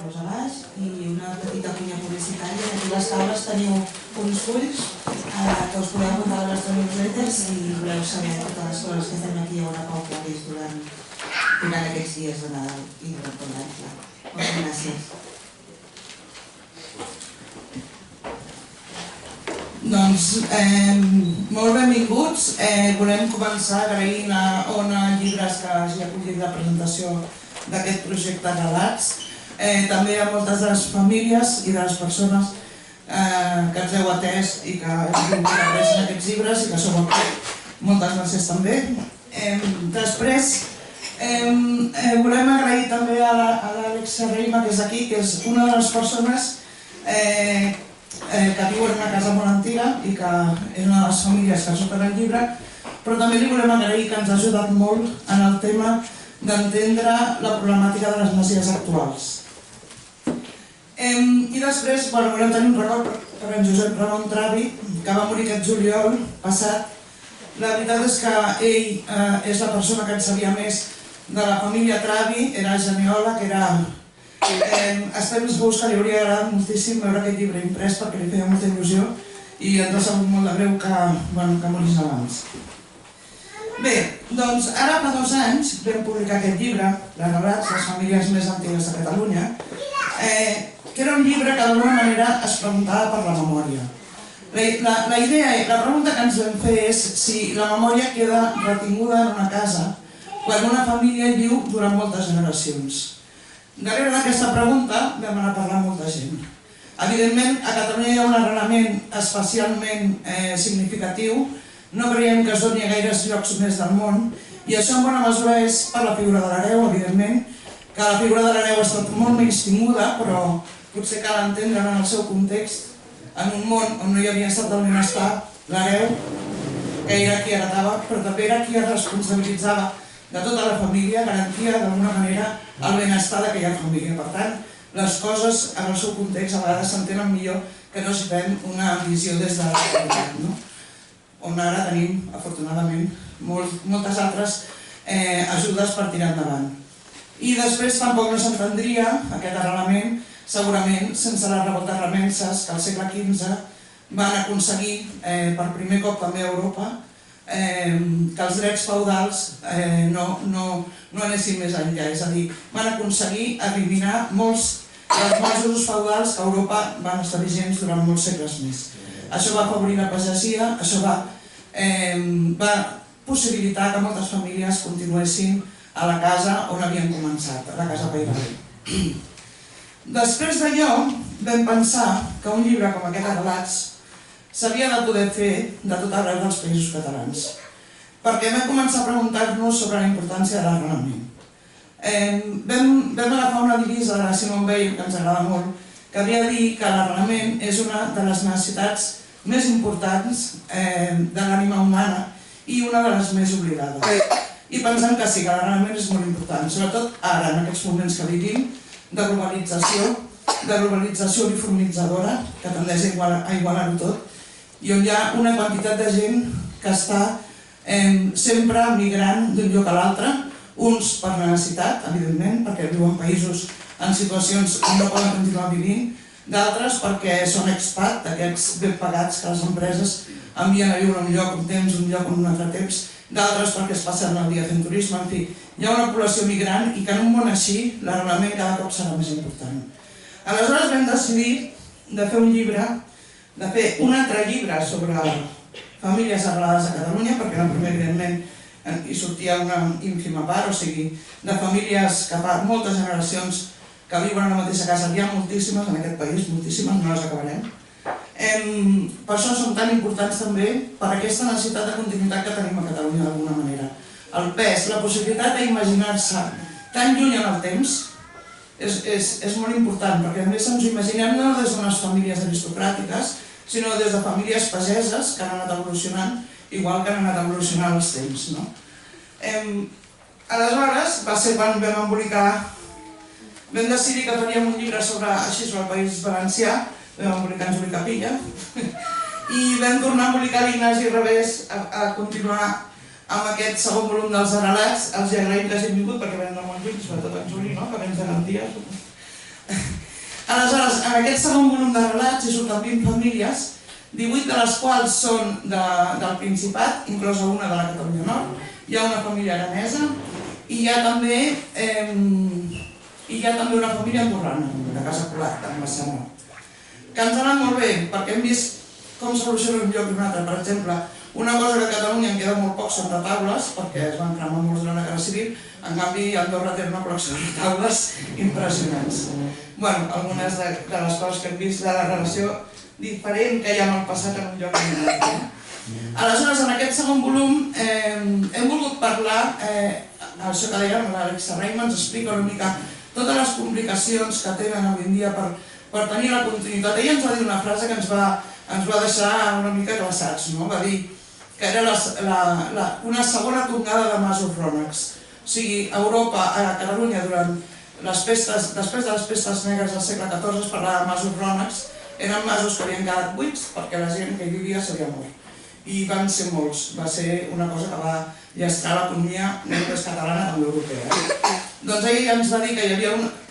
explicar-los a baix i una petita cunya publicitària. Aquí a les taules teniu uns fulls que us podeu apuntar a les vostres newsletters si voleu saber totes les coses que fem aquí a Hora Pau Claris durant aquests dies de Nadal i durant tot l'any. Moltes gràcies. Doncs molt benvinguts. Volem començar agraint a Ona Llibres que hagi acollit la presentació d'aquest projecte Relats. També a moltes de les famílies i de les persones que ens heu atès i que heu vingut a res en aquests llibres i que sou aquí. Moltes gràcies també. Després volem agrair també a l'Àlex Serreima, que és aquí, que és una de les persones que viu en una casa molt antiga i que és una de les famílies que surt en el llibre, però també li volem agrair que ens ha ajudat molt en el tema d'entendre la problemàtica de les masies actuals. I després volem tenir un record per en Josep Ramon Travi, que va morir aquest juliol passat. La veritat és que ell és la persona que en sabia més de la família Travi, era geneòleg, estem segurs que li hauria agradat moltíssim veure aquest llibre imprès perquè li feia molta il·lusió i ens ha sabut molt de greu que morís abans. Bé, doncs ara fa 2 anys vam publicar aquest llibre, Relats, les famílies més antigues de Catalunya, que era un llibre que d'alguna manera es preguntava per la memòria. La pregunta que ens vam fer és si la memòria queda retinguda en una casa quan una família hi viu durant moltes generacions. Darrere d'aquesta pregunta vam anar a parlar amb molta gent. Evidentment, a Catalunya hi ha un arrelament especialment significatiu. No creiem que es doni a gaires llocs més del món i això en bona mesura és per la figura de l'hereu, evidentment, que la figura de l'hereu ha estat molt menystinguda, però potser cal entendre en el seu context, en un món on no hi havia estat del benestar, l'hereu, que era qui heretava, però també era qui es responsabilitzava de tota la família, garantia d'alguna manera el benestar d'aquella família. Per tant, les coses en el seu context a vegades s'entenen millor que no si fem una visió des de la realitat, on ara tenim, afortunadament, moltes altres ajudes per tirar endavant. I després tampoc no s'entendria aquest arrelament, segurament, sense les revoltes remenses que al segle XV van aconseguir per primer cop també a Europa que els drets feudals no anessin més enllà, és a dir, van aconseguir eliminar molts dels usos feudals que a Europa van estar vigents durant molts segles més. Això va afavorir la pagesia, això va possibilitar que moltes famílies continuessin a la casa on havien començat, a la casa pairal. Després d'allò vam pensar que un llibre com aquest Relats s'havia de poder fer de tot arreu dels països catalans, perquè vam començar a preguntar-nos sobre la importància de l'arrelament. Vam agafar una divisa de la Simone Weil, que ens agrada molt, que havia de dir que l'arrelament és una de les necessitats més importants de l'ànima humana i una de les més oblidades. I pensem que sí, que l'arrelament és molt important, sobretot ara, en aquests moments que vivim, de globalització uniformitzadora, que tendeix a igualar-ho tot, i on hi ha una quantitat de gent que està sempre migrant d'un lloc a l'altre, uns per necessitat, evidentment, perquè viuen en països en situacions on no poden continuar vivint, d'altres perquè són expat, d'aquests ben pagats que les empreses envien a viure un lloc un temps, un lloc un altre temps, d'altres perquè es passen el dia fent turisme, en fi, hi ha una població migrant i que en un món així l'arrelament cada cop serà més important. Aleshores vam decidir de fer un llibre, de fer un altre llibre sobre famílies arrelades a Catalunya, perquè en el primer, evidentment, hi sortia una ínfima part, o sigui, de famílies que fa moltes generacions que viuen a la mateixa casa. Hi ha moltíssimes en aquest país, moltíssimes, no les acabarem. Per això són tan importants també per aquesta necessitat de continuïtat que tenim a Catalunya d'alguna manera. El pes, la possibilitat d'imaginar-se tan lluny en el temps és molt important, perquè a més ens ho imaginem no des d'unes famílies aristocràtiques, sinó des de famílies pageses que han anat evolucionant, igual que han anat evolucionant els temps. Aleshores, va ser quan vam decidir que faríem un llibre sobre el País Valencià, vam embolicar en Juli Capilla, i vam tornar a embolicar l'Ignasi Revés a continuar amb aquest segon volum dels Relats. Els agraïm que hagin vingut perquè venen de molt lluny, sobretot en Juli, que vens de Gandia. Aleshores, en aquest segon volum de relats hi surten 20 famílies, 18 de les quals són del Principat, inclosa una de la Catalunya Nord, hi ha una família aranesa i hi ha també una família andorrana, de Casa Colat, en Massana, que ens ha anat molt bé, perquè hem vist com soluciona un lloc i un altre. Per exemple, una cosa que a Catalunya en queda molt poc són retaules, perquè es van cremar molts durant la Guerra Civil, en canvi Andorra té una col·lecció de retaules impressionants. Algunes de les coses que hem vist de la relació diferent que hi ha amb el passat en un lloc i en un altre. Aleshores, en aquest segon volum hem volgut parlar, això que dèiem, l'Àlex Serraima ens explica una mica totes les complicacions que tenen avui en dia per tenir la continuïtat. Ella ens va dir una frase que ens va deixar una mica glaçats, va dir que era una segona tongada de masos rònecs. O sigui, a Europa, a Catalunya, després de les pestes negres del segle XIV es parlava de masos rònecs, eren masos que havien quedat buits perquè la gent que hi vivia s'havia mort. I van ser molts, va ser una cosa que va llastrar l'economia no només catalana, també europea. Doncs ella ens va dir que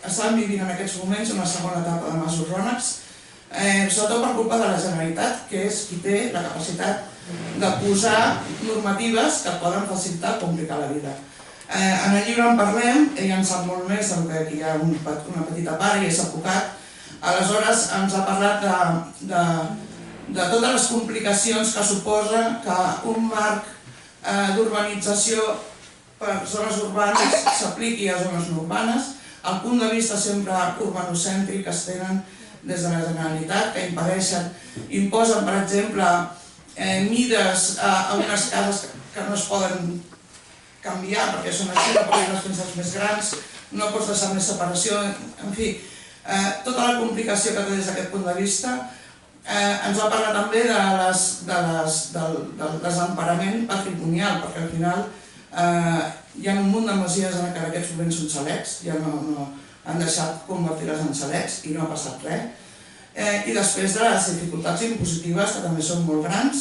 estàvem vivint en aquests moments una segona etapa de masos rònecs, sobretot per culpa de la Generalitat, que és qui té la capacitat de posar normatives que poden facilitar o complicar la vida. En el llibre en parlem, ella en sap molt més, que aquí hi ha una petita part i és advocat, aleshores ens ha parlat de totes les complicacions que suposa que un marc d'urbanització per zones urbanes s'apliqui a zones no urbanes, el punt de vista sempre urbanocèntric que es tenen des de la Generalitat, que imposen, per exemple, mides a unes cases que no es poden canviar perquè són així, no pots les penses més grans, no pots deixar més separació, en fi, tota la complicació que té des d'aquest punt de vista. Ens va parlar també del desemparament patrimonial, perquè al final hi ha un munt de masies que en aquests moments són xalets, ja no han deixat convertir-les en xalets i no ha passat res. I després de les dificultats impositives, que també són molt grans,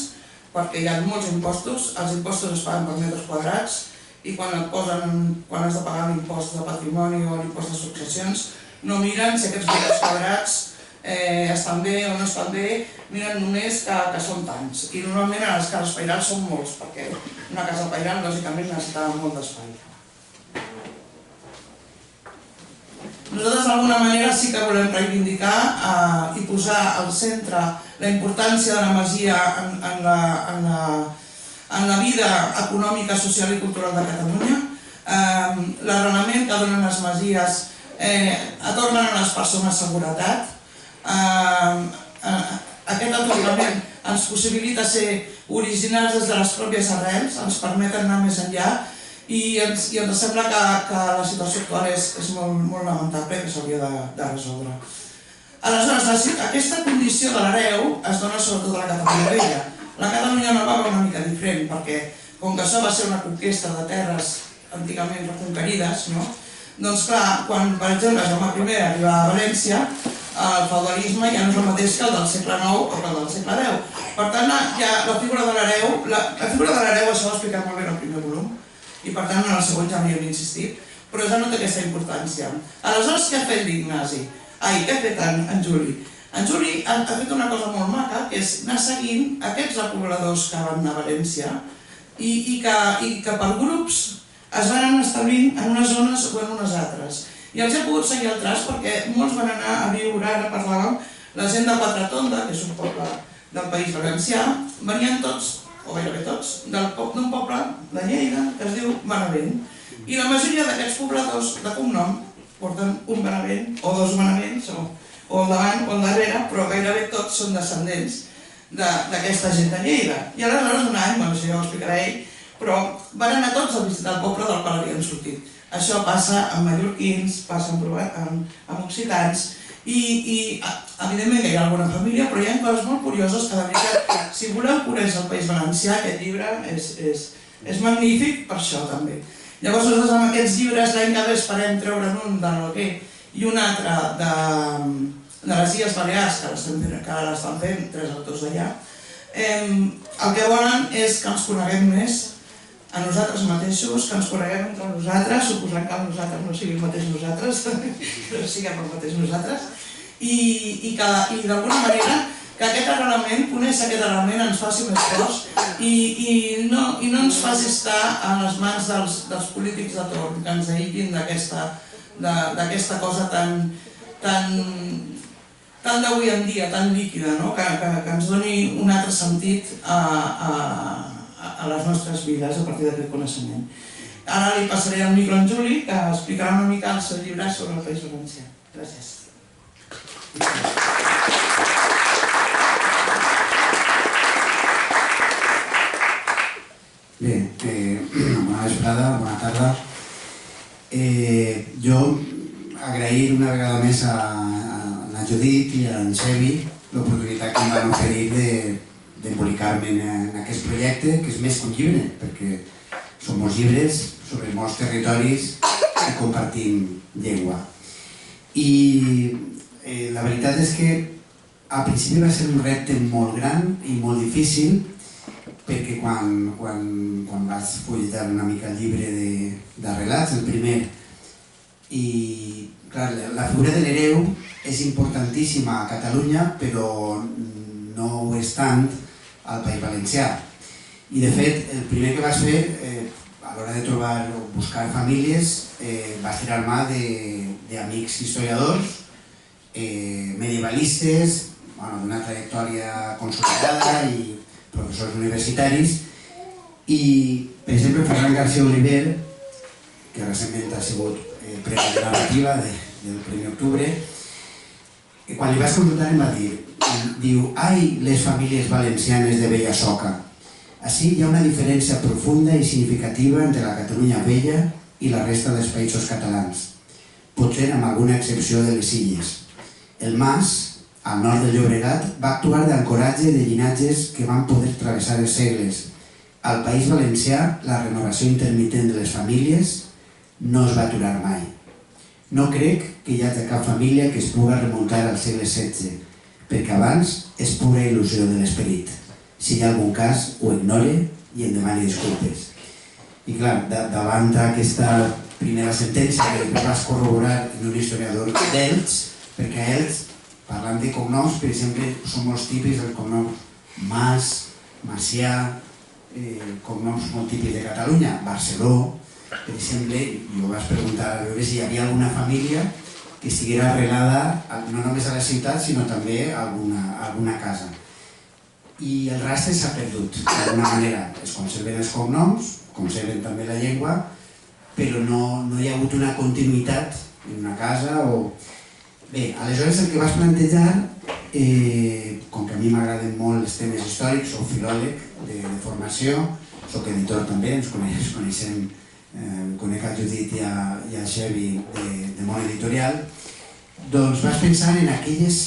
perquè hi ha molts impostos, els impostos es paguen per metres quadrats i quan has de pagar l'impost de patrimoni o l'impost de successions no miren si aquests metres quadrats estan bé o no estan bé, miren només que són tants. I normalment a les cases pairals són molts, perquè una casa pairal lògicament necessitava molt d'espai. Nosaltres d'alguna manera sí que volem reivindicar i posar al centre la importància de la masia en la vida econòmica, social i cultural de Catalunya. L'arrelament que donen les masies atornen a les persones seguretat. Aquest atornament ens possibilita ser originals des de les pròpies arrels, ens permeten anar més enllà i ens sembla que la situació actual és molt lamentable i que s'hauria de resoldre. Aleshores, aquesta condició de l'hereu es dona sobretot a la Catalunya Vella. La Catalunya Nova va una mica diferent, perquè com que això va ser una conquesta de terres antigament reconquerides, doncs clar, quan per exemple Jaume I arriba a València, el feudalisme ja no és el mateix que el del segle IX o que el del segle X. Per tant, la figura de l'hereu, això ho ha explicat molt bé en el primer volum, i per tant en el segon ja m'hi hem insistit, però ja no té aquesta importància. Aleshores, què ha fet l'Ignasi? Què ha fet en Juli? En Juli ha fet una cosa molt maca, que és anar seguint aquests repobladors que van anar a València i que per grups es van anar establint en unes zones o en unes altres. I els he pogut seguir el traç perquè molts van anar a viure, ara parlàvem, la gent de Quatretonda, que és un poble del País Valencià, venien tots, o gairebé tots, d'un poble de Lleida que es diu Benavent. I la majoria d'aquests pobladors de cognom porten un Benavent o dos Benavents, o al davant o al darrere, però gairebé tots són descendents d'aquesta gent de Lleida. I aleshores un any, això ja ho explicarà ell, però van anar tots a visitar el poble del qual havien sortit. Això passa amb mallorquins, passa amb occitans i evidentment que hi ha alguna família, però hi ha coses molt curioses que de veritat, si voleu conèixer el País Valencià, aquest llibre és magnífic per això també. Llavors nosaltres amb aquests llibres l'any que ve esperem treure'n un de l'Alguer i un altre de les Illes Balears, que ara l'estan fent, 3 autors d'allà. El que volen és que ens coneguem més a nosaltres mateixos, que ens coneguem entre nosaltres, suposant que nosaltres no siguin el mateix nosaltres, però siguem el mateix nosaltres, i d'alguna manera que aquest arrelament, conèixer aquest arrelament ens faci més forts i no ens faci estar a les mans dels polítics de torn, que ens aïllin d'aquesta cosa tan d'avui en dia, tan líquida, que ens doni un altre sentit a les nostres vides a partir d'aquest coneixement. Ara li passaré el micro a en Juli, que explicarà una mica el seu llibre sobre el País Valencià. Gràcies. Bé, bona vesprada, bona tarda. Jo agrair una vegada més a la Judit i a en Xevi l'oportunitat que em van oferir d'embolicar-me en aquest projecte, que és més que un llibre, perquè són molts llibres sobre molts territoris i compartim llengua. I la veritat és que al principi va ser un repte molt gran i molt difícil, perquè quan vas fullejar una mica el llibre de relats, el primer, i clar, la figura de l'hereu és importantíssima a Catalunya, però no ho és tant al País Valencià. I de fet, el primer que vas fer, a l'hora de trobar o buscar famílies, vas tirar mà d'amics historiadors, medievalistes, d'una trajectòria consolidada i professors universitaris, i, per exemple, Ferran García Oliver, que recentment ha sigut Premi de Narrativa del Premi Octubre, quan li vas consultar em va dir, «Ai, les famílies valencianes de Vella Soca, ací hi ha una diferència profunda i significativa entre la Catalunya vella i la resta dels països catalans, potser amb alguna excepció de les Illes. El Mas, al nord del Llobregat, va actuar d'ancoratge de llinatges que van poder travessar els segles. Al País Valencià, la renovació intermitent de les famílies no es va aturar mai. No crec que hi hagi cap família que es pugui remuntar al segle XVI, perquè abans és pura il·lusió de l'esperit. Si hi ha algun cas, ho ignore i em demani disculpes». I clar, davant d'aquesta primera sentència que vas corroborar en un historiador d'Elx, perquè a Elx, parlant de cognoms, per exemple, són molts típics els cognoms Mas, Macià, cognoms molt típics de Catalunya, Barceló, per exemple, jo vas preguntar a veure si hi havia alguna família que estiguera arrelada no només a la ciutat, sinó també a alguna casa. I el rastre s'ha perdut, d'alguna manera. Es conserven els cognoms, conserven també la llengua, però no hi ha hagut una continuïtat en una casa o... Bé, aleshores el que vas plantejar, com que a mi m'agraden molt els temes històrics, soc filòleg de formació, soc editor també, ens coneixem, conec a Judit i a Xevi de món editorial, doncs vas pensar en aquelles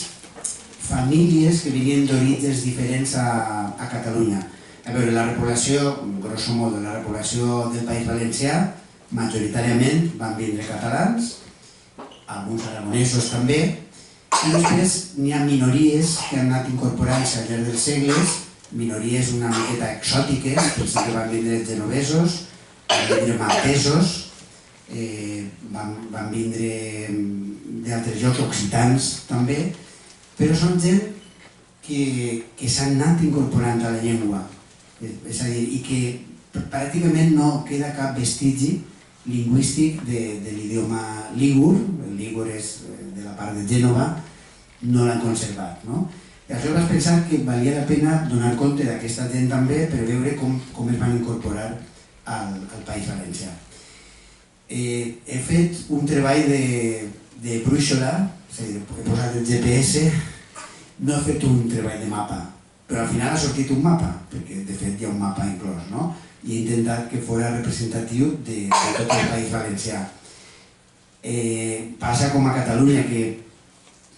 famílies que venien d'orígens diferents a Catalunya. A veure, la repoblació, grosso modo, la repoblació del País Valencià, majoritàriament van vindre catalans, alguns aragonesos també, i després n'hi ha minories que han anat incorporant-se al llarg dels segles, minories una miqueta exòtiques, penso que van vindre genovesos, van vindre maltesos, van vindre d'altres llocs, occitans també, però són gent que s'han anat incorporant a la llengua, és a dir, i que pràcticament no queda cap vestigi lingüístic de l'idioma lígur, el lígur és de la part de Gènova, no l'han conservat. I aleshores vas pensar que valia la pena donar compte d'aquesta gent també per veure com es van incorporar al País Valencià. He fet un treball de brúixola, és a dir, he posat el GPS, no he fet un treball de mapa, però al final ha sortit un mapa, perquè de fet hi ha un mapa inclòs, no? I he intentat que fos representatiu de tot el País Valencià. Passa com a Catalunya, que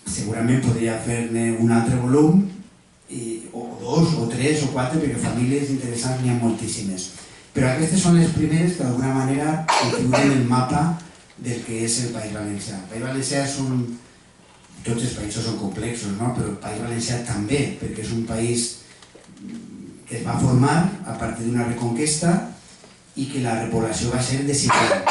segurament podria fer-ne un altre volum, o dos, o tres, o quatre, perquè famílies interessants n'hi ha moltíssimes. Però aquestes són les primeres que d'alguna manera configuren el mapa del que és el País Valencià. El País Valencià és un... Tots els països són complexos, no? Però el País Valencià també, perquè és un país que es va formar a partir d'una reconquesta i que la repoblació va ser desigual.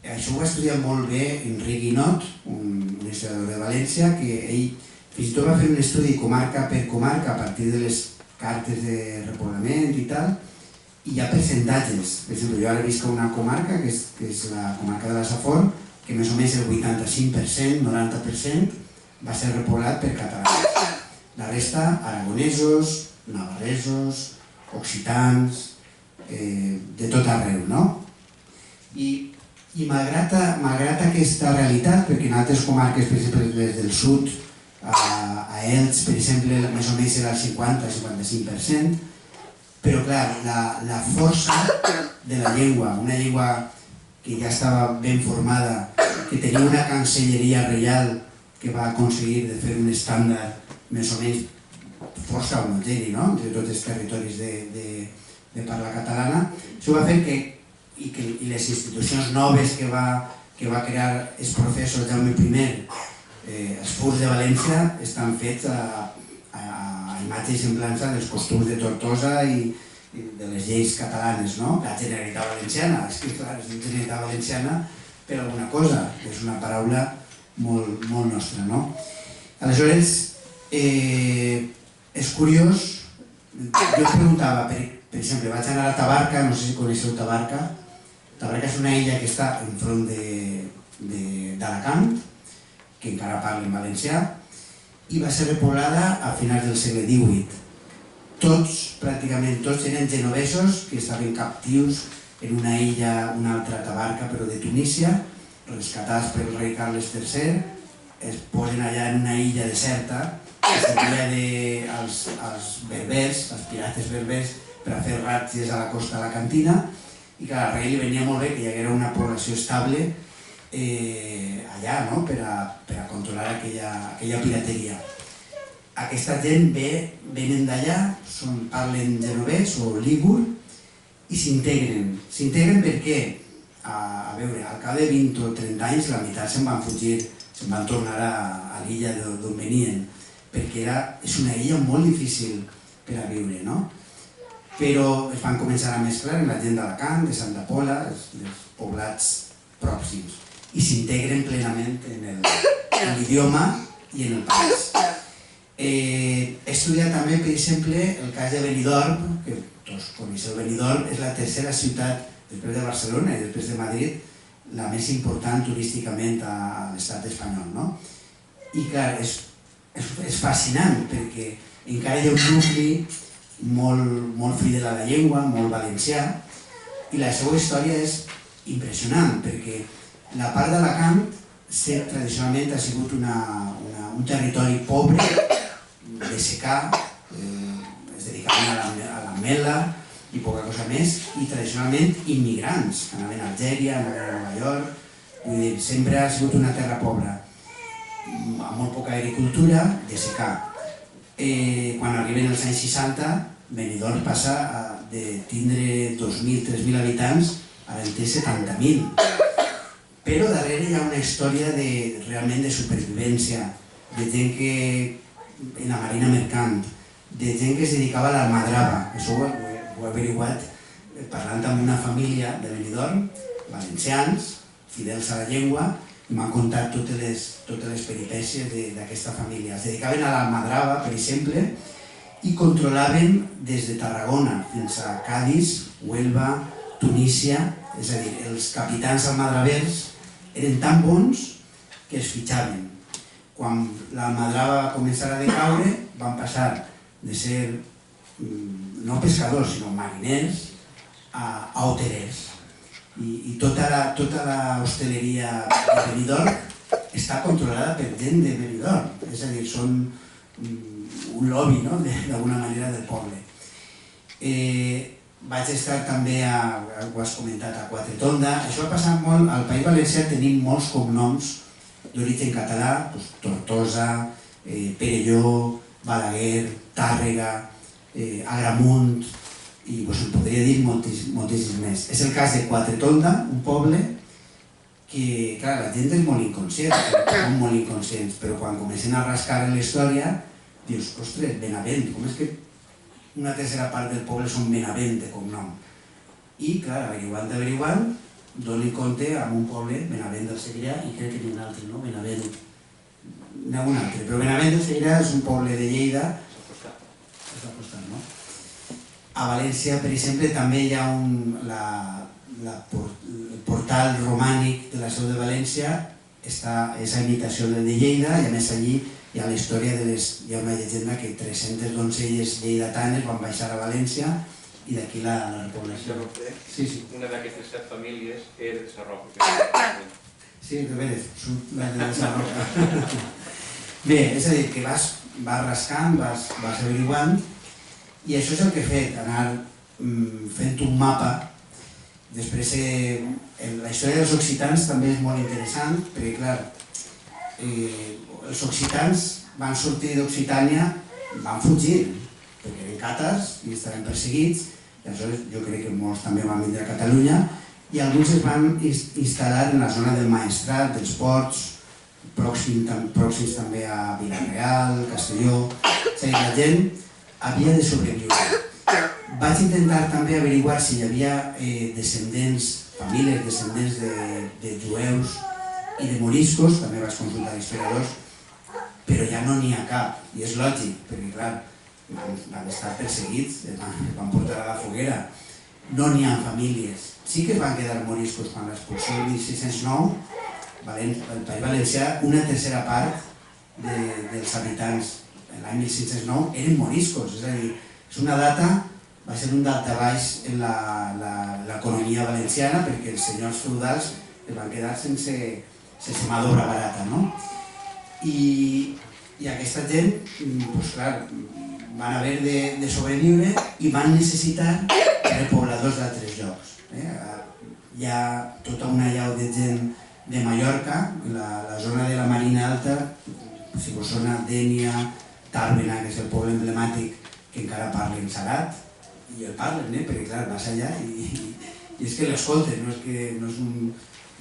Això ho va estudiar molt bé Enric Guinot, un historiador de València, que ell fins i tot va fer un estudi comarca per comarca a partir de les cartes de repoblament i tal, i hi ha percentatges. Per exemple, jo ara visc a una comarca, que és la comarca de la Safor, que més o menys el 85%, 90%, va ser repoblat per catalans. La resta, aragonesos, navarresos, occitans, de tot arreu, no? I malgrat aquesta realitat, perquè en altres comarques, per exemple, des del sud, a Elx, per exemple, més o menys era el 50-55%, però clar, la força de la llengua, una llengua que ja estava ben formada, que tenia una cancelleria reial que va aconseguir de fer un estàndard més o menys força homogeni, no?, entre tots els territoris de parla catalana, això va fer que les institucions noves que va crear el professor Jaume I, els furs de València, estan fets a imatge i semblança dels costums de Tortosa i de les lleis catalanes, no? La Generalitat Valenciana, és que clar, és la Generalitat Valenciana per alguna cosa, és una paraula molt nostra, no? Aleshores, és curiós, jo em preguntava, per exemple, vaig anar a Tabarca, no sé si coneixeu Tabarca. Tabarca és una illa que està enfront d'Alacant, que encara parla en valencià, i va ser repoblada a finals del segle XVIII. Tots, pràcticament tots, eren genovesos que estaven captius en una illa, una altra Tabarca, però de Tunísia, rescatats pel rei Carles III, es posen allà en una illa deserta, que servia als berbers, als pirates berbers, per a fer ratges a la costa alacantina, i que al rei li venia molt bé que hi haguera una població estable allà, no?, per a controlar aquella pirateria. Aquesta gent venen d'allà, parlen genovès o lígur i s'integren. S'integren perquè, a veure, al cap de 20 o 30 anys la meitat se'n van fugir, se'n van tornar a l'illa d'on venien, perquè és una illa molt difícil per a viure, no? Però es van començar a mesclar amb la gent d'Alacant, de Santa Pola, els poblats pròxims, i s'integren plenament en l'idioma i en el país. He estudiat també, per exemple, el cas de Benidorm, que tots coneixeu Benidorm, és la tercera ciutat, després de Barcelona i després de Madrid, la més important turísticament a l'estat espanyol, no? I clar, és fascinant perquè encara hi ha un nucli molt fidel a la llengua, molt valencià, i la seva història és impressionant perquè la part d'Alacant tradicionalment ha sigut un territori pobre, de secà, es dedicaven a la mela i poca cosa més, i tradicionalment immigrants, que anaven a Algèria, anaven a Nova York, vull dir, sempre ha sigut una terra pobra, amb molt poca agricultura, de secà. Quan arriben els anys 60, Benidorm passa de tindre 2.000, 3.000 habitants a en té 70.000. Però darrere hi ha una història realment de supervivència, de gent que en la marina mercant, de gent que es dedicava a l'almadrava. Això ho he averiguat parlant amb una família de Benidorm, valencians, fidels a la llengua, i m'han contat totes les peripècies d'aquesta família. Es dedicaven a l'almadrava, per exemple, i controlaven des de Tarragona fins a Cádiz, Huelva, Tunísia, és a dir, els capitans almadravers eren tan bons que els fitxaven. Quan l'almadrava va començar a decaure, van passar de ser no pescadors, sinó mariners, a hotelers. I tota la hostaleria de Benidorm està controlada per gent de Benidorm, és a dir, són un lobby, d'alguna manera, del poble. Vaig estar també, ho has comentat, a Quatretonda. Això ha passat molt, al País Valencià tenim molts cognoms d'origen català, Tortosa, Perelló, Balaguer, Tàrrega, Agramunt, i en podria dir moltíssims més. És el cas de Quatretonda, un poble que, clar, la gent és molt inconscient, són molt inconscients, però quan comencen a rascar en la història, dius, ostres, Benavent, com és que una tercera part del poble són Benavent de cognom? I, clar, averiguant, doni compte amb un poble, Benavent del Segrià, i crec que n'hi ha un altre, no? Benavent n'hi ha un altre, però Benavent de Segrià és un poble de Lleida. A València, per exemple, també hi ha el portal romànic de la Seu de València, és a imitació del de Lleida, i a més allí hi ha la història hi ha una llegenda que 300 donzelles lleidatanes van baixar a València i d'aquí la repoblació. Una d'aquestes 7 famílies era de Sarroca. Sí, de veres, la de Sarroca. Bé, és a dir, que vas rascant, vas averiguant, i això és el que he fet, anar fent un mapa. Després, la història dels occitans també és molt interessant, perquè, clar, els occitans van sortir d'Occitània, van fugir, perquè eren càtars i estaven perseguits, i aleshores jo crec que molts també van vindre a Catalunya, i alguns es van instal·lar en la zona del Maestrat, dels ports, pròxims també a Vila-real, Castelló. És a dir, la gent havia de sobreviure. Vaig intentar també averiguar si hi havia famílies descendents de jueus i de moriscos, també vaig consultar historiadors, però ja no n'hi ha cap, i és lògic, perquè clar, van estar perseguits, van portar a la foguera, no n'hi ha famílies. Sí que es van quedar moriscos quan l'expulsió del 1609, el País Valencià, una tercera part dels habitants l'any 1609 eren moriscos, és a dir, és una data, va ser un daltabaix en l'economia valenciana perquè els senyors feudals es van quedar sense mà d'obra barata, no? I aquesta gent, doncs clar, van haver de sobreviure i van necessitar repobladors d'altres llocs. Hi ha tota una llau de gent de Mallorca, la zona de la Marina Alta, si vos sona Dénia, Tàrbena, que és el poble emblemàtic que encara parlen salat, i el parlen, perquè clar, vas allà i és que l'escoltes, no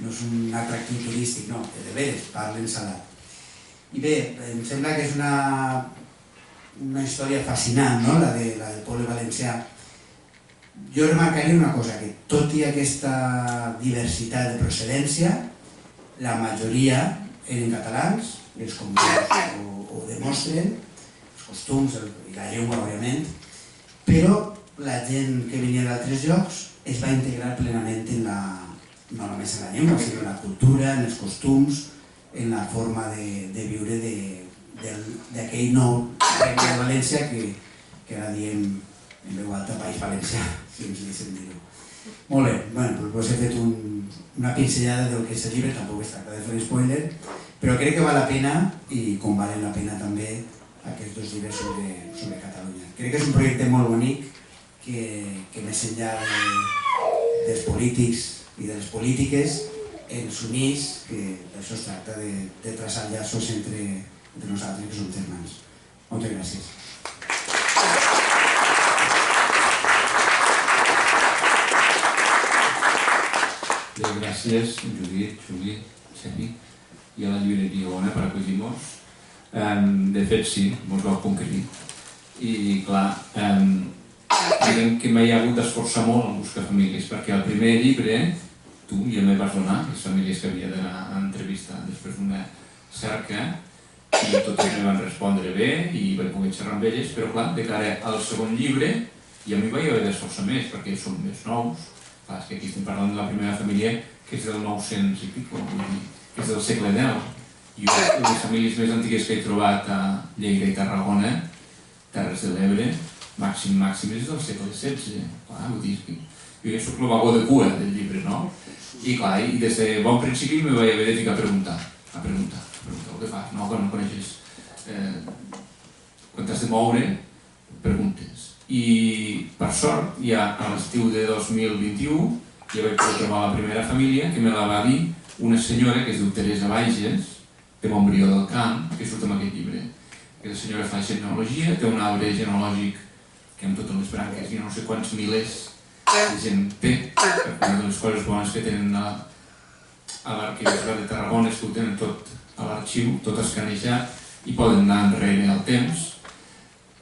és un atractiu turístic, no, de veres, parlen salat. I bé, em sembla que és una història fascinant, no?, la del poble valencià. Jo remarcaria una cosa, que tot i aquesta diversitat de procedència, la majoria eren catalans, i els cognoms ho demostren, els costums i la llengua, òbviament, però la gent que venia d'altres llocs es va integrar plenament no només en la llengua, sinó en la cultura, en els costums, en la forma de viure d'aquell nou regne de València que ara diem en veu alta País Valencià, si ens deixem dir-ho. Molt bé, doncs he fet una pinzellada del que és el llibre, tampoc es tracta de fer spoiler, però crec que val la pena, i com valen la pena també aquests 2 llibres sobre Catalunya. Crec que és un projecte molt bonic que més enllà dels polítics i de les polítiques ens unís, que d'això es tracta, de traçar llaços entre nosaltres que som germans. Moltes gràcies. Gràcies, Judit, Juli, Xavi, i a la llibreria Ona per acollir-nos. De fet, sí, ens vau conquerir. I, clar, diguem que m'hi ha hagut d'esforçar molt en buscar famílies, perquè el primer llibre tu ja me vas donar les famílies que havia d'anar a entrevistar després d'una cerca, i totes me van respondre bé i vaig poder xerrar amb elles, però, clar, de cara al segon llibre ja m'hi vaig haver d'esforçar més, perquè són més nous. Clar, és que aquí estem parlant de la primera família que és del 900 i pico, que és del segle X. I les famílies més antigues que he trobat a Lleida i Tarragona, Terres de l'Ebre, màxim és del segle XVI. Clar, vull dir que jo ja soc el vagó de cua del llibre, no? I clar, i des de bon principi me vaig haver de ficar a preguntar el que fas, no? Quan no coneixes, quan t'has de moure, preguntes. I per sort, ja a l'estiu de 2021 ja vaig poder trobar la primera família, que me la va dir una senyora que es diu Teresa Bages, de Montbrió del Camp, que surt en aquest llibre. Aquesta senyora fa genealogia, té un arbre genealògic que amb totes les branques i no sé quants milers de gent té, perquè una de les coses bones que tenen a l'Arquebisbat de Tarragona és que ho tenen tot a l'arxiu, tot escanejat, i poden anar enrere al temps,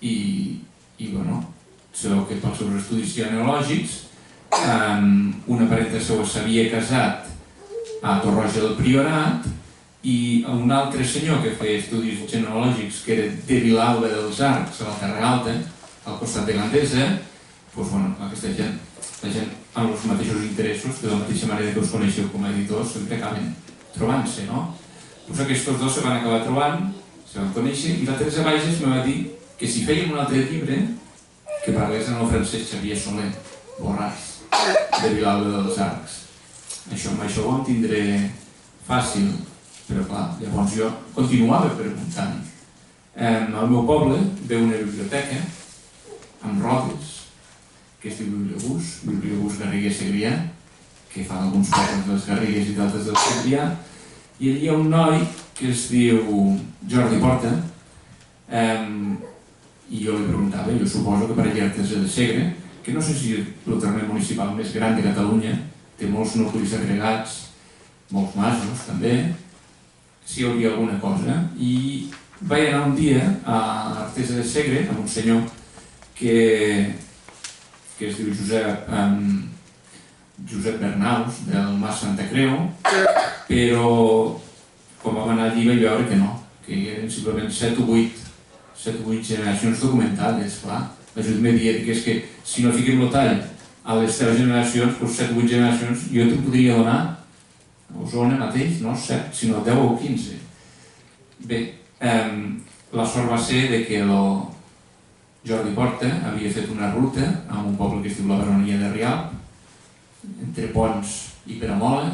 i bueno, sabeu que pels seus estudis genealògics una parenta seva s'havia casat a Torroja del Priorat i un altre senyor que feia estudis genealògics, que era de Vilalba dels Arcs, a la Terra Alta, al costat de Gandesa, doncs, bueno, aquesta gent, la gent amb els mateixos interessos, de la mateixa manera que us coneixeu com a editors, sempre acaben trobant-se, no? Doncs aquests dos se van acabar trobant, se van conèixer, i la Teresa Bages me va dir que si fèiem un altre llibre, que parlés en el francès Xavier Soler, Borràs, de Vilalba dels Arcs. Amb això ho entendré fàcil, però clar, llavors jo continuava preguntant. Al meu poble ve una biblioteca amb rodes, que es diu Bibliobús Garrigues-Segrià, que fa alguns pobles dels Garrigues i d'altres del Segrià, i allí hi ha un noi que es diu Jordi Porta, i jo li preguntava, jo suposo que per allà Artesa de Segre, que no sé si el terme municipal més gran de Catalunya, té molts nuclis agregats, molts masos també, si hi hauria alguna cosa, i vaig anar un dia a Artesa de Segre amb un senyor que es diu Josep Bernaus, del Mas Santa Creu, però quan vam anar allí vaig veure que no, que hi eren simplement 7 o 8 generacions documentades, clar. L'ajut m'ha dit que és que si no fiquem el tall a les teves generacions, doncs 7 o 8 generacions, jo t'ho podria donar a Osona mateix, no 7, sinó 10 o 15. Bé, la sort va ser que el Jordi Porta havia fet una ruta a un poble que es diu la Baronia de Rialp, entre Pons i Peramola,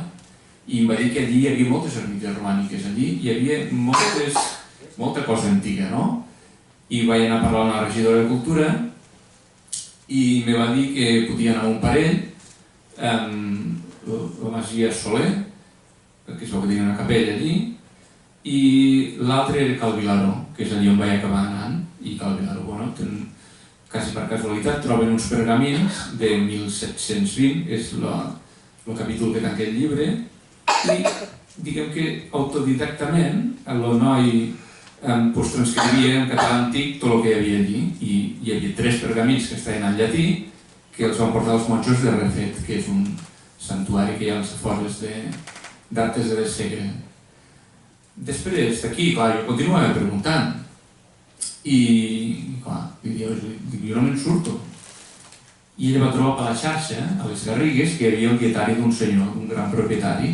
i em va dir que allí hi havia moltes ermites romàniques, allí hi havia molta cosa antiga, no? I vaig anar a parlar amb la regidora de Cultura i me va dir que podia anar a un parell, la Masia Soler, que es veu que tenia una capella allí, i l'altre era Cal Vilaró, que és allí on vaig acabar anant, i Cal Vilaró, bueno, quasi per casualitat, troben uns pergamins de 1720, és el capítol que tanca el llibre, i diguem que autodidactament el noi transcrivia en català antic tot el que hi havia allí, i hi havia 3 pergamins que estaven en llatí, que els van portar els monjos de Refet, que és un santuari que hi ha als afores d'Artesa de Segre. Després d'aquí, clar, jo continuava preguntant, i clar, jo no me'n surto. I ella va trobar per la xarxa, a les Garrigues, que hi havia el dietari d'un senyor, d'un gran propietari,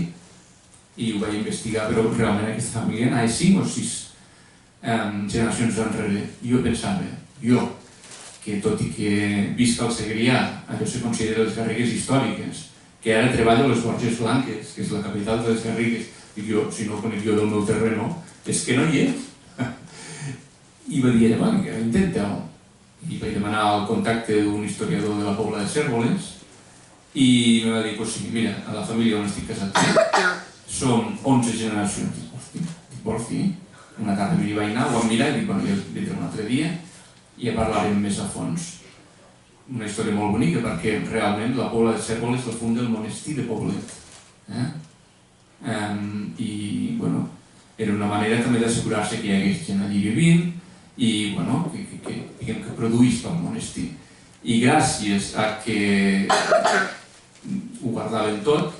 i ho vaig investigar, però realment aquesta família anava 5 o 6 generacions enrere. Jo pensava, que tot i que visc al Segrià, allò se considera les Garrigues històriques, que ara treballo a les Borges Blanques, que és la capital de les Garrigues, i jo, si no conec jo del meu terreno, és que no hi és. I va dir ella, bueno, que intenta-ho. I vaig demanar el contacte d'un historiador de la Pobla de Cérvoles, i em va dir, pues sí, mira, a la família on estic casat som 11 generacions. Dic, hosti, vols dir? Una tarda m'hi vaig anar, ho vam mirar i dic, bueno, ja vindré un altre dia i ja parlarem més a fons. Una història molt bonica perquè realment la Pobla de Cérvoles la funda el monestir de Poblet. I, bueno, era una manera també d'assegurar-se que hi hagués gent allí vivint i, bueno, que produís pel monestir. I gràcies a que ho guardaven tot,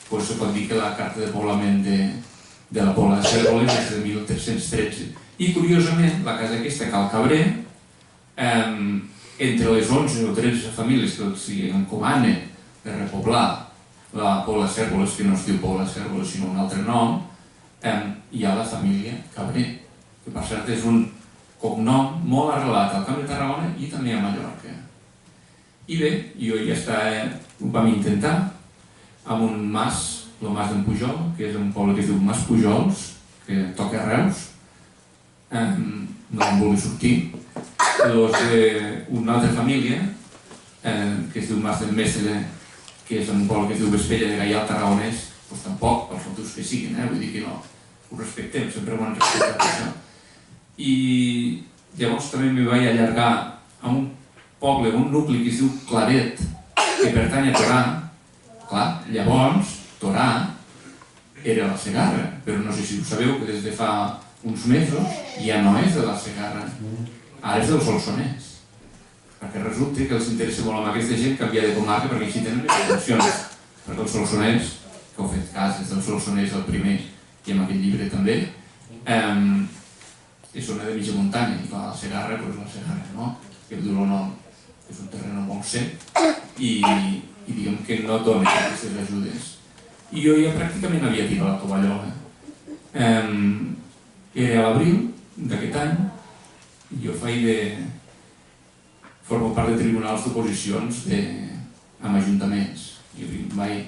doncs se pot dir que la carta de poblament de la Pobla de Cérvoles és de 1313. I curiosament, la casa aquesta, Cal Cabrer, entre les 11 o 13 famílies que els encomanen de repoblar la Pobla de Cérvoles, que no es diu Pobla de Cérvoles sinó un altre nom, hi ha la família Cabrer, que per cert és un cognom molt arrelat al Camp de Tarragona i també a Mallorca. I bé, jo ja ho vam intentar amb un mas, el mas d'en Pujol, que és un poble que es diu Mas Pujols, que toca a Reus, no em vulgui sortir. Una altra família, que es diu Mas del Mestre, que és un poble que es diu Vespella de Gaià al Tarragonès, doncs tampoc, pels motius que siguin, vull dir que no, ho respectem, sempre ho han respectat això. I llavors també m'hi vaig allargar a un poble, un nucli que es diu Claret, que pertany a Torà. Clar, llavors, Torà era la Segarra, però no sé si ho sabeu que des de fa uns mesos ja no és de la Segarra, ara és del Solsonès. Perquè resulta que els interessa molt amb aquesta gent canviar de comarca perquè així tenen més funcions. Perquè el Solsonès, que heu fet cas, és del Solsonès el primer, i amb aquest llibre també, és zona de mitja muntanya, i clar, la Segarra, doncs la Segarra, no? Que diu el nom, és un terreny molt sec i diguem que no dona aquestes ajudes. I jo ja pràcticament havia tirat la tovallola. Era a l'abril d'aquest any i jo formo part de tribunals d'oposicions amb ajuntaments. Jo vaig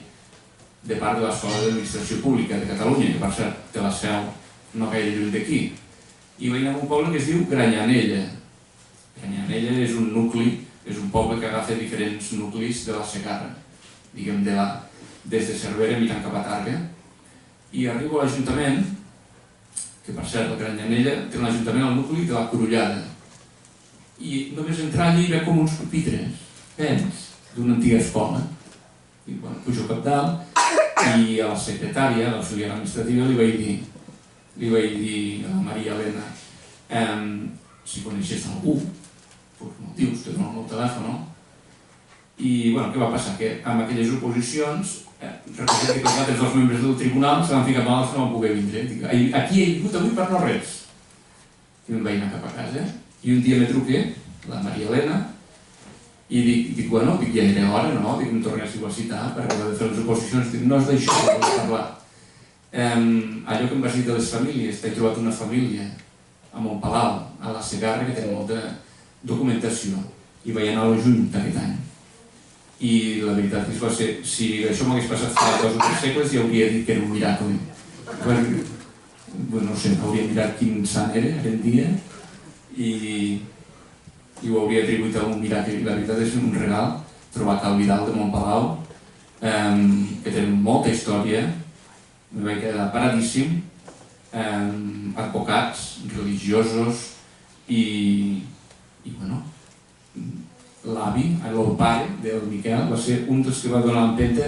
de part de l'Escola d'Administració Pública de Catalunya, que per cert té la seu no gaire lluny d'aquí. I vaig anar a un poble que es diu Granyanella. Granyanella és un nucli, és un poble que agafa diferents nuclis de la Segarra, diguem des de Cervera mirant cap a Targa, i arribo a l'Ajuntament, que per cert la Granyanella té l'Ajuntament al nucli de la Corullada, i només entrar allí veig com uns pupitres, d'una antiga escola. I pujo cap dalt i a la secretària, a l'auxiliar administrativa, li vaig dir a la Maria Elena si coneixés algú, per motius, que donen el telèfon. I què va passar? Que amb aquelles oposicions, recordo que els altres dos membres del tribunal se van ficar malalts i no van poder vindre. Aquí he vingut avui per no res. I me'n vaig anar cap a casa i un dia me truqué la Maria Elena i dic, ja era hora, no? Dic, em tornessi a citar per acabar de fer les oposicions. Dic, no és d'això que vull parlar. Allò que em vas dir de les famílies, t'he trobat una família a Montpalau, a la Segarra, que té molta documentació, i vaig anar al juny d'aquest any. I la veritat és que si això m'hagués passat fa 2 o 3 segles ja hauria dit que era un miracle. No sé, hauria mirat quin sant era aquell dia i ho hauria atribuït a un miracle. I la veritat és un regal trobar Cal Vidal de Montpalau, que té molta història. Me vaig quedar paradíssim, advocats, religiosos i l'avi, el pare del Miquel, va ser un dels que va donar l'empenta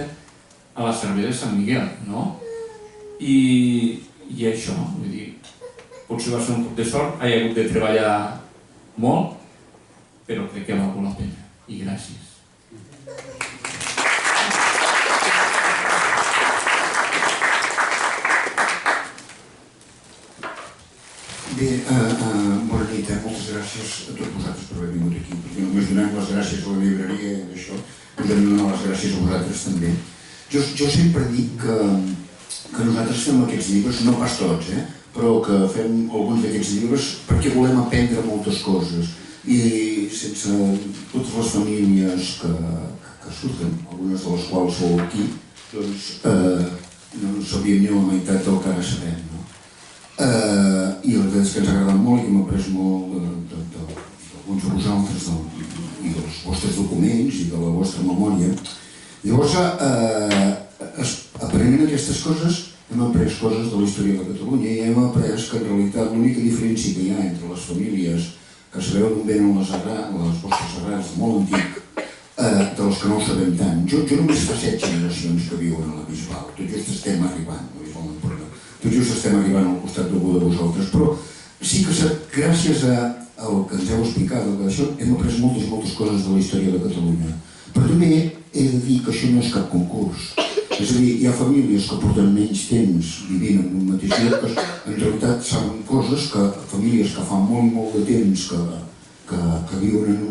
a la Cervera de Sant Miguel, no? I això, vull dir, potser va ser un cop de sort, he hagut de treballar molt, però crec que va valer la pena, i gràcies. Bé, bona nit, moltes gràcies a tots vosaltres per haver vingut aquí, perquè només donem les gràcies a la llibreria d'això, us hem de donar les gràcies a vosaltres també. Jo sempre dic que nosaltres fem aquests llibres, no pas tots, però que fem alguns d'aquests llibres perquè volem aprendre moltes coses i sense totes les famílies que surten, algunes de les quals sou aquí, doncs no sabíem ni la meitat del que ara sabem, no? I la veritat és que ens ha agradat molt i hem après molt d'alguns de vosaltres i dels vostres documents i de la vostra memòria. Llavors, aprenent aquestes coses, hem après coses de la història de Catalunya i hem après que en realitat l'única diferència que hi ha entre les famílies que sabeu d'on venen les vostres arrels de molt antic de les que no ho sabem tant. Jo només fa 7 generacions que viuen a la Bisbal, tot just estem arribant, tot just estem arribant al costat d'algú de vosaltres, però sí que gràcies al que ens heu explicat, hem après moltes coses de la història de Catalunya. Però també he de dir que això no és cap concurs. És a dir, hi ha famílies que porten menys temps vivint en un mateix lloc, que en realitat saben coses que famílies que fa molt de temps que viuen en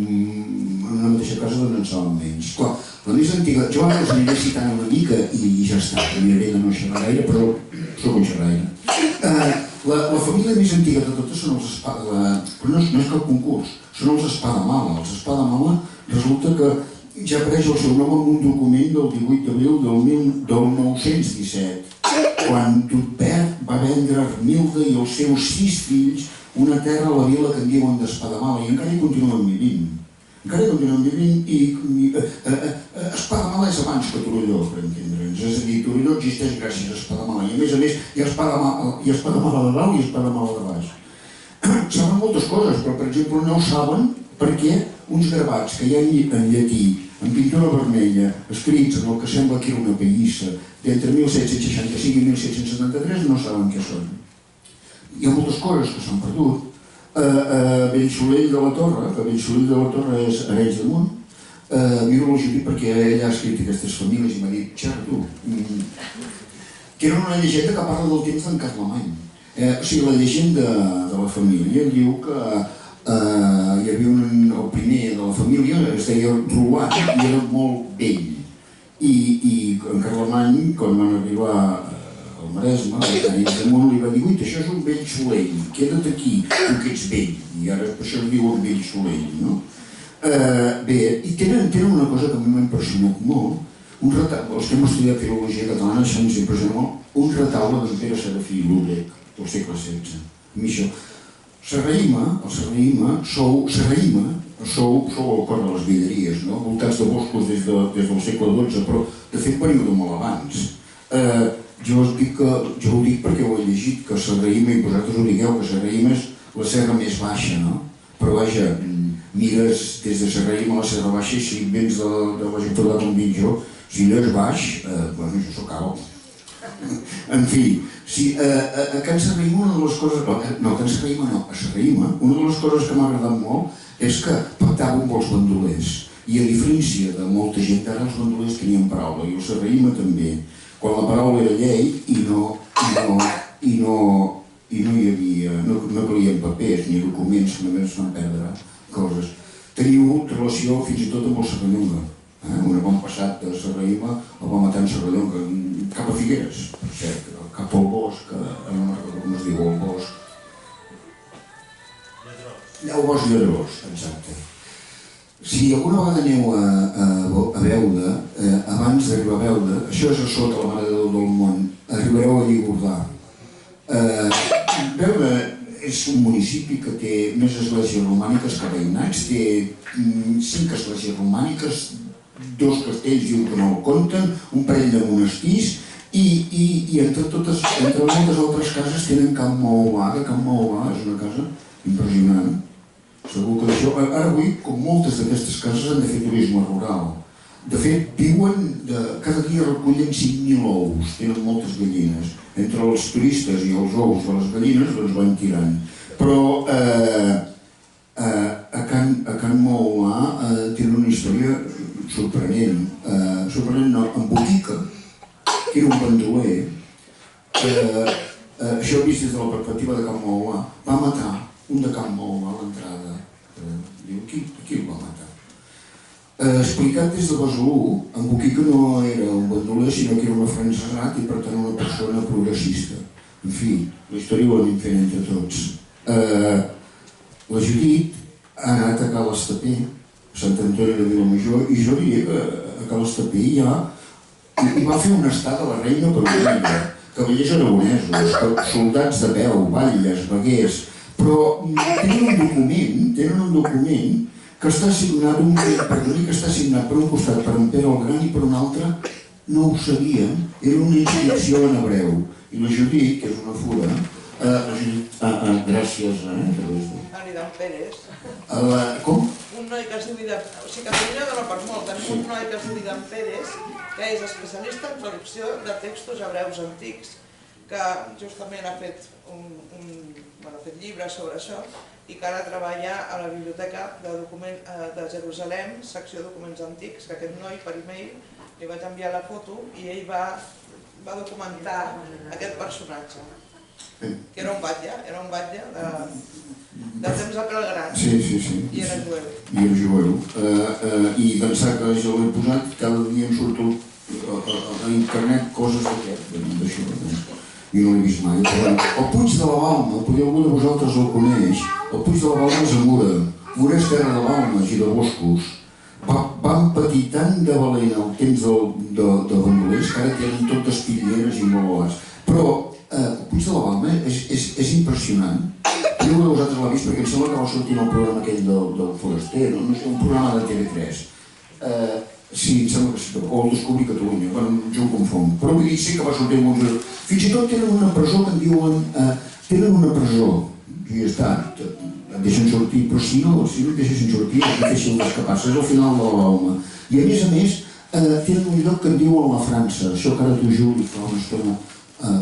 una mateixa casa doncs en saben menys. Clar, la més antiga, jo ara us aniré citant una mica i ja està, miraré de no xerrar gaire, però soc un xerraire. La família més antiga de totes són els Espada, però no és cap concurs, són els Espadamala. Els Espadamala resulta que ja apareix el seu nom en un document del 18 d'abril del 917, quan Tutbert va vendre a Armilda i els seus 6 fills una terra a la vila que en diuen d'Espadamala i encara hi continuen vivint. I Espadamala és abans que Torelló, per entendre'ns. És a dir, Torelló existeix gràcies a Espadamala i a més hi ha Espadamala de dalt i Espadamala de baix. Saben moltes coses, però per exemple no saben perquè uns gravats que hi ha en llatí, en pintura vermella, escrits en el que sembla que era una pallissa d'entre 1765 i 1773 no saben què són. Hi ha moltes coses que s'han perdut. Bellsolell de la Torre, que Bellsolell de la Torre és Arenys de Munt, miro el Judit perquè ell ha escrit aquestes famílies i m'ha dit, xerra tu, que era una llegenda que parla del temps d'en Carlemany. O sigui, la llegenda de la família diu que hi havia el primer de la família, es deia Roland, i era molt vell. I en Carlemany, quan van arribar al Maresme, li va dir: ui, això és un vell solell, queda't aquí, tu que ets vell. I ara per això es diu un vell solell, no? Bé, i tenen una cosa que a mi m'ha impressionat molt, els que hem estudiat filologia catalana, això ens impressiona molt, un retaule d'en Pere Serafí Lúbrec, del segle XVI. A mi això, el Serraïma sou al cor de les Villeries, voltats de boscos des del segle XII, però de fet veniu de molt abans. Jo ho dic perquè ho he llegit, que Serraïma, i vosaltres ho digueu, que Serraïma és la serra més baixa, no? Però vaja, mires des de Serraïma a la serra baixa i si vens de la Junta on vinc jo, si allò és baix, bueno, jo sóc alt. En fi, a Can Serraïma una de les coses... No, a Can Serraïma no, a Serraïma, una de les coses que m'ha agradat molt és que pactàvem amb els bandolers. I a diferència de molta gent, ara els bandolers tenien paraula, i el Serraïma també. Quan la paraula era llei i no hi havia, no calien papers ni documents, que només es van perdre coses. Teniu relació fins i tot amb el Serrallonga. Un bon passat de Serraïma el va matar en Serrallonga, cap a Figueres, per cert, cap al bosc, no recordo com es diu, el bosc... El bosc Lledrós, exacte. Si alguna vegada aneu a Beuda, abans d'arribar a Beuda, això és a sota la Mare de Déu del Mont, arribareu a Lligordà. Beuda és un municipi que té més esglésies romàniques que veïnats, té 5 esglésies romàniques, 2 castells i un que no el compten, un parell de monestirs i entre moltes altres cases tenen Can Maovà, que Can Maovà és una casa impressionant. Segur que això, ara avui, com moltes d'aquestes cases, han de fer turisme rural. De fet, cada dia recullen 5.000 ous, tenen moltes gallines. Entre els turistes i els ous de les gallines doncs van tirant. Però a Can Maovà tenen una història sorprenent. Sorprenent no, en Botica, que era un bandoler, això vist des de la perspectiva de Can Maovà, va matar un de Can Maovà a l'entrada. Diu, qui el va matar? Explicat des de Besalú, en Boquica no era un bandoler, sinó que era un afrancesat i per tant una persona progressista. En fi, la història ho anem fent entre tots. La Judit ha anat a Cal Estapé, a Sant Antoni de Vilamajor, i jo diria que a Cal Estapé hi va fer un estat a la reina per una vida, cavallers aragonesos, soldats de peu, batlles, veguers, però tenen un document que està signat per un costat per en Pere el Gran i per un altre no ho sabien, era una inscripció en hebreu. I la Judit, que és una fura, gràcies, Ani d'en Pérez. Com? Un noi que es diu Idan... O sigui, que Catalunya dona per molt. Tenim un noi que es diu Idan Pérez, que és especialista en traducció de textos hebreus antics, que justament ha fet llibres sobre això i que ara treballa a la Biblioteca de Jerusalem, secció documents antics, que aquest noi per e-mail li vaig enviar la foto i ell va documentar aquest personatge, que era un batlle de temps de Pere el Gran. Sí. I era jueu. I era jueu. I pensar que jo l'he posat, cada dia em surto a internet coses d'això. Jo no l'he vist mai. El Puig de la Balma, potser algú de vosaltres el coneix, el Puig de la Balma és a Mura. Mura és terra de balmes i de boscos. Van patir tant de valent al temps de bandolers que ara tenen tot d'espitlleres i molt. Però el Puig de la Balma és impressionant. Jo de vosaltres l'ha vist perquè em sembla que va sortir en el programa aquell del Foraster, no sé, un programa de TV3. Sí, em sembla que sí, o el Descobrir Catalunya, jo ho confon. Però vull dir, sí que va sortir molt... Fins i tot tenen una presó que en diuen... Tenen una presó, jo hi he estat, et deixen sortir, però si no et deixessin sortir, et deixessin escapar-se, és al final de la Balma. I a més, tenen un lloc que en diuen la França, això que ara tu, Juli, fa una estona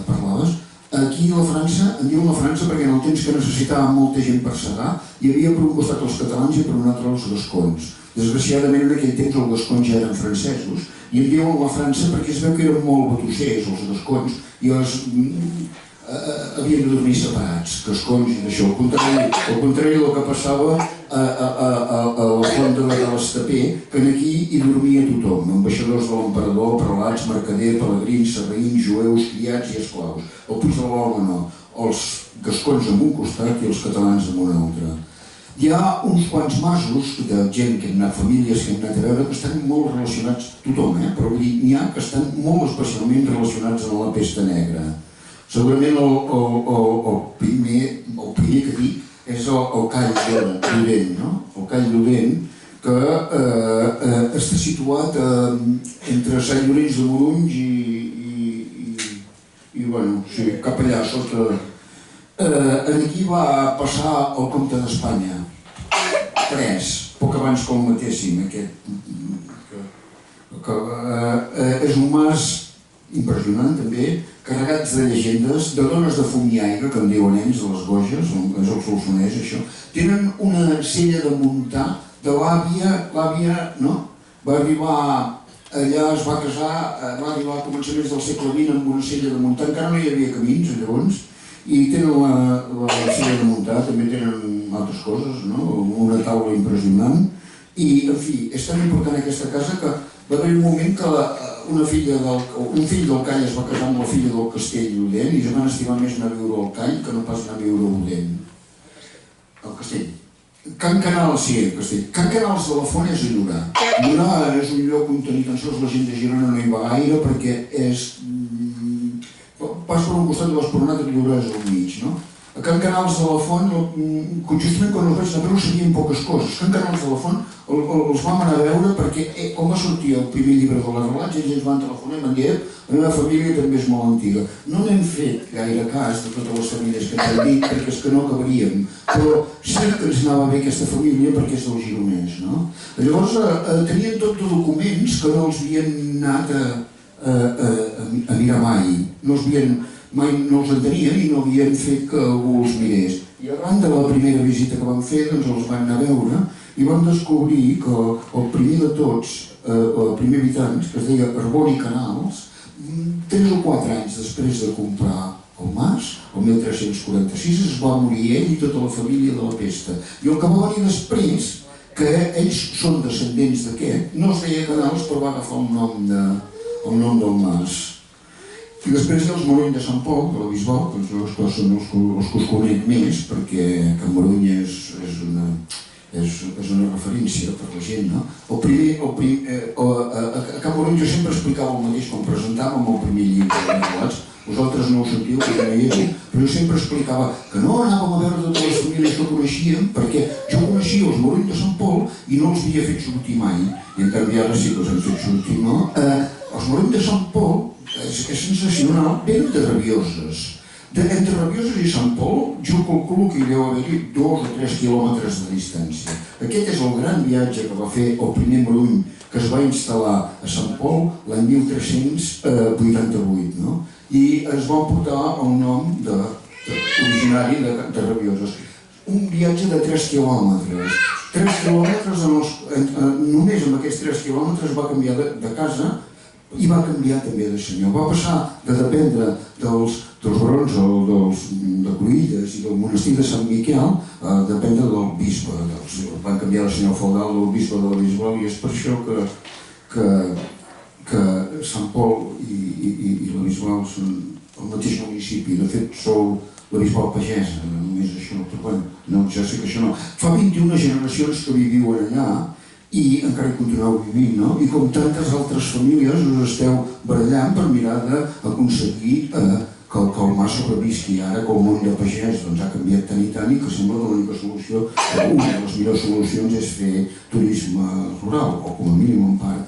parlaves, aquí aquí a França, en diuen la França perquè en el temps que necessitava molta gent per segar, hi havia per un costat els catalans i per un altre els gascons. Desgraciadament en aquell temps els gascons ja eren francesos i en diuen la França perquè es veu que eren molt batussers els gascons i havien de dormir separats, gascons i d'això. Al contrari del que passava a la font de l'Estapé, que aquí hi dormia tothom, ambaixadors de l'emperador, prelats, mercader, pelegrins, sarraïns, jueus, criats i esclaus. Al Puig de l'Olma no, els gascons en un costat i els catalans en un altre. Hi ha uns quants masos de gent que hem anat, famílies que hem anat a veure, que estan molt relacionats, tothom, però vull dir, n'hi ha que estan molt especialment relacionats amb la pesta negra. Segurament el primer que dic és el Call d'Odèn, no? El Call d'Odèn, que està situat entre Sant Llorenç de Morunys i bueno, sí, cap allà sota. Aquí va passar el comte d'Espanya, poc abans que el matéssim, és un mas impressionant també, carregats de llegendes, de dones de fum i aigua, que en diuen ells, de les Goges, és el Solsonès, això. Tenen una sella de muntar de l'àvia, no? Va arribar allà, es va casar, va arribar a començaments del segle XX amb una sella de muntar, encara no hi havia camins, llavors, i tenen la sella de muntar, també tenen altres coses, no? Una taula impressionant, i, en fi, és tan important aquesta casa que va haver un moment que un fill del Call es va casar amb la filla del castell d'Odèn i es van estimar més anar a viure al Call que no pas anar a viure a Odèn. El castell. Can Canals, sí, el castell. Can Canals de la Font és a Llorar. Llorar és un lloc on ni tan sols la gent de Girona no hi va gaire perquè pas per un costat de l'Esplanada i Llorar és al mig, no? A Can Canals de la Font, justament quan els vaig anar a veure sabien poques coses. Can Canals de la Font els vam anar a veure perquè quan va sortir el primer llibre de les relats ells ens van telefonar i van dir la meva família també és molt antiga. No n'hem fet gaire cas de totes les famílies que ens han dit perquè és que no acabaríem, però sí que ens anava bé aquesta família perquè és del Gironès, no? Llavors tenien tot de documents que no els havien anat a mirar mai, mai no els entenien i no havien fet que algú els mirés. I arran de la primera visita que vam fer, doncs els van anar a veure i vam descobrir que el primer de tots, el primer habitant, que es deia Arboni Canals, 3 o 4 anys després de comprar el mas, el 1346, es va morir ell i tota la família de la pesta. I el que va venir després, que ells són descendents d'aquest, no es deia Canals però va agafar el nom del mas. I després hi ha els Morony de Sant Pol, de la Bisbal, que són els que us conec més, perquè Can Morony és una referència per la gent, no? A Can Morony jo sempre explicava el mateix quan presentàvem el primer llibre de relats, vosaltres no ho sentiu, que no hi era, però jo sempre explicava que no anàvem a veure totes les famílies que coneixíem, perquè jo coneixia els Morony de Sant Pol i no els havia fet sortir mai, i en canvi ara sí que els hem fet sortir, no? Els Morony de Sant Pol és sensacional, venen de Rabioses. Entre Rabioses i Sant Pol, jo calculo que hi deu haver-hi 2 o 3 quilòmetres de distància. Aquest és el gran viatge que va fer el primer Morony, que es va instal·lar a Sant Pol l'any 1388, no? I es va portar el nom originari de Rabioses. Un viatge de 3 quilòmetres. 3 quilòmetres, només amb aquests 3 quilòmetres va canviar de casa i va canviar també de senyor. Va passar de dependre dels barons de Cruïlles i del monestir de Sant Miquel a dependre del bisbe. Van canviar de senyor feudal del bisbe de la Bisbal i és per això que Sant Pol i la Bisbal són el mateix municipi. De fet, sou la Bisbal pagesa, només això. Però bueno, ja sé que això no. Fa 21 generacions que viviu allà i encara hi continueu vivint, no? I com tantes altres famílies us esteu barallant per mirar d'aconseguir que el mas sobrevisqui. Ara que el món de pagès ha canviat tant i tant i que sembla que l'única solució, una de les millors solucions és fer turisme rural, o com a mínim en part.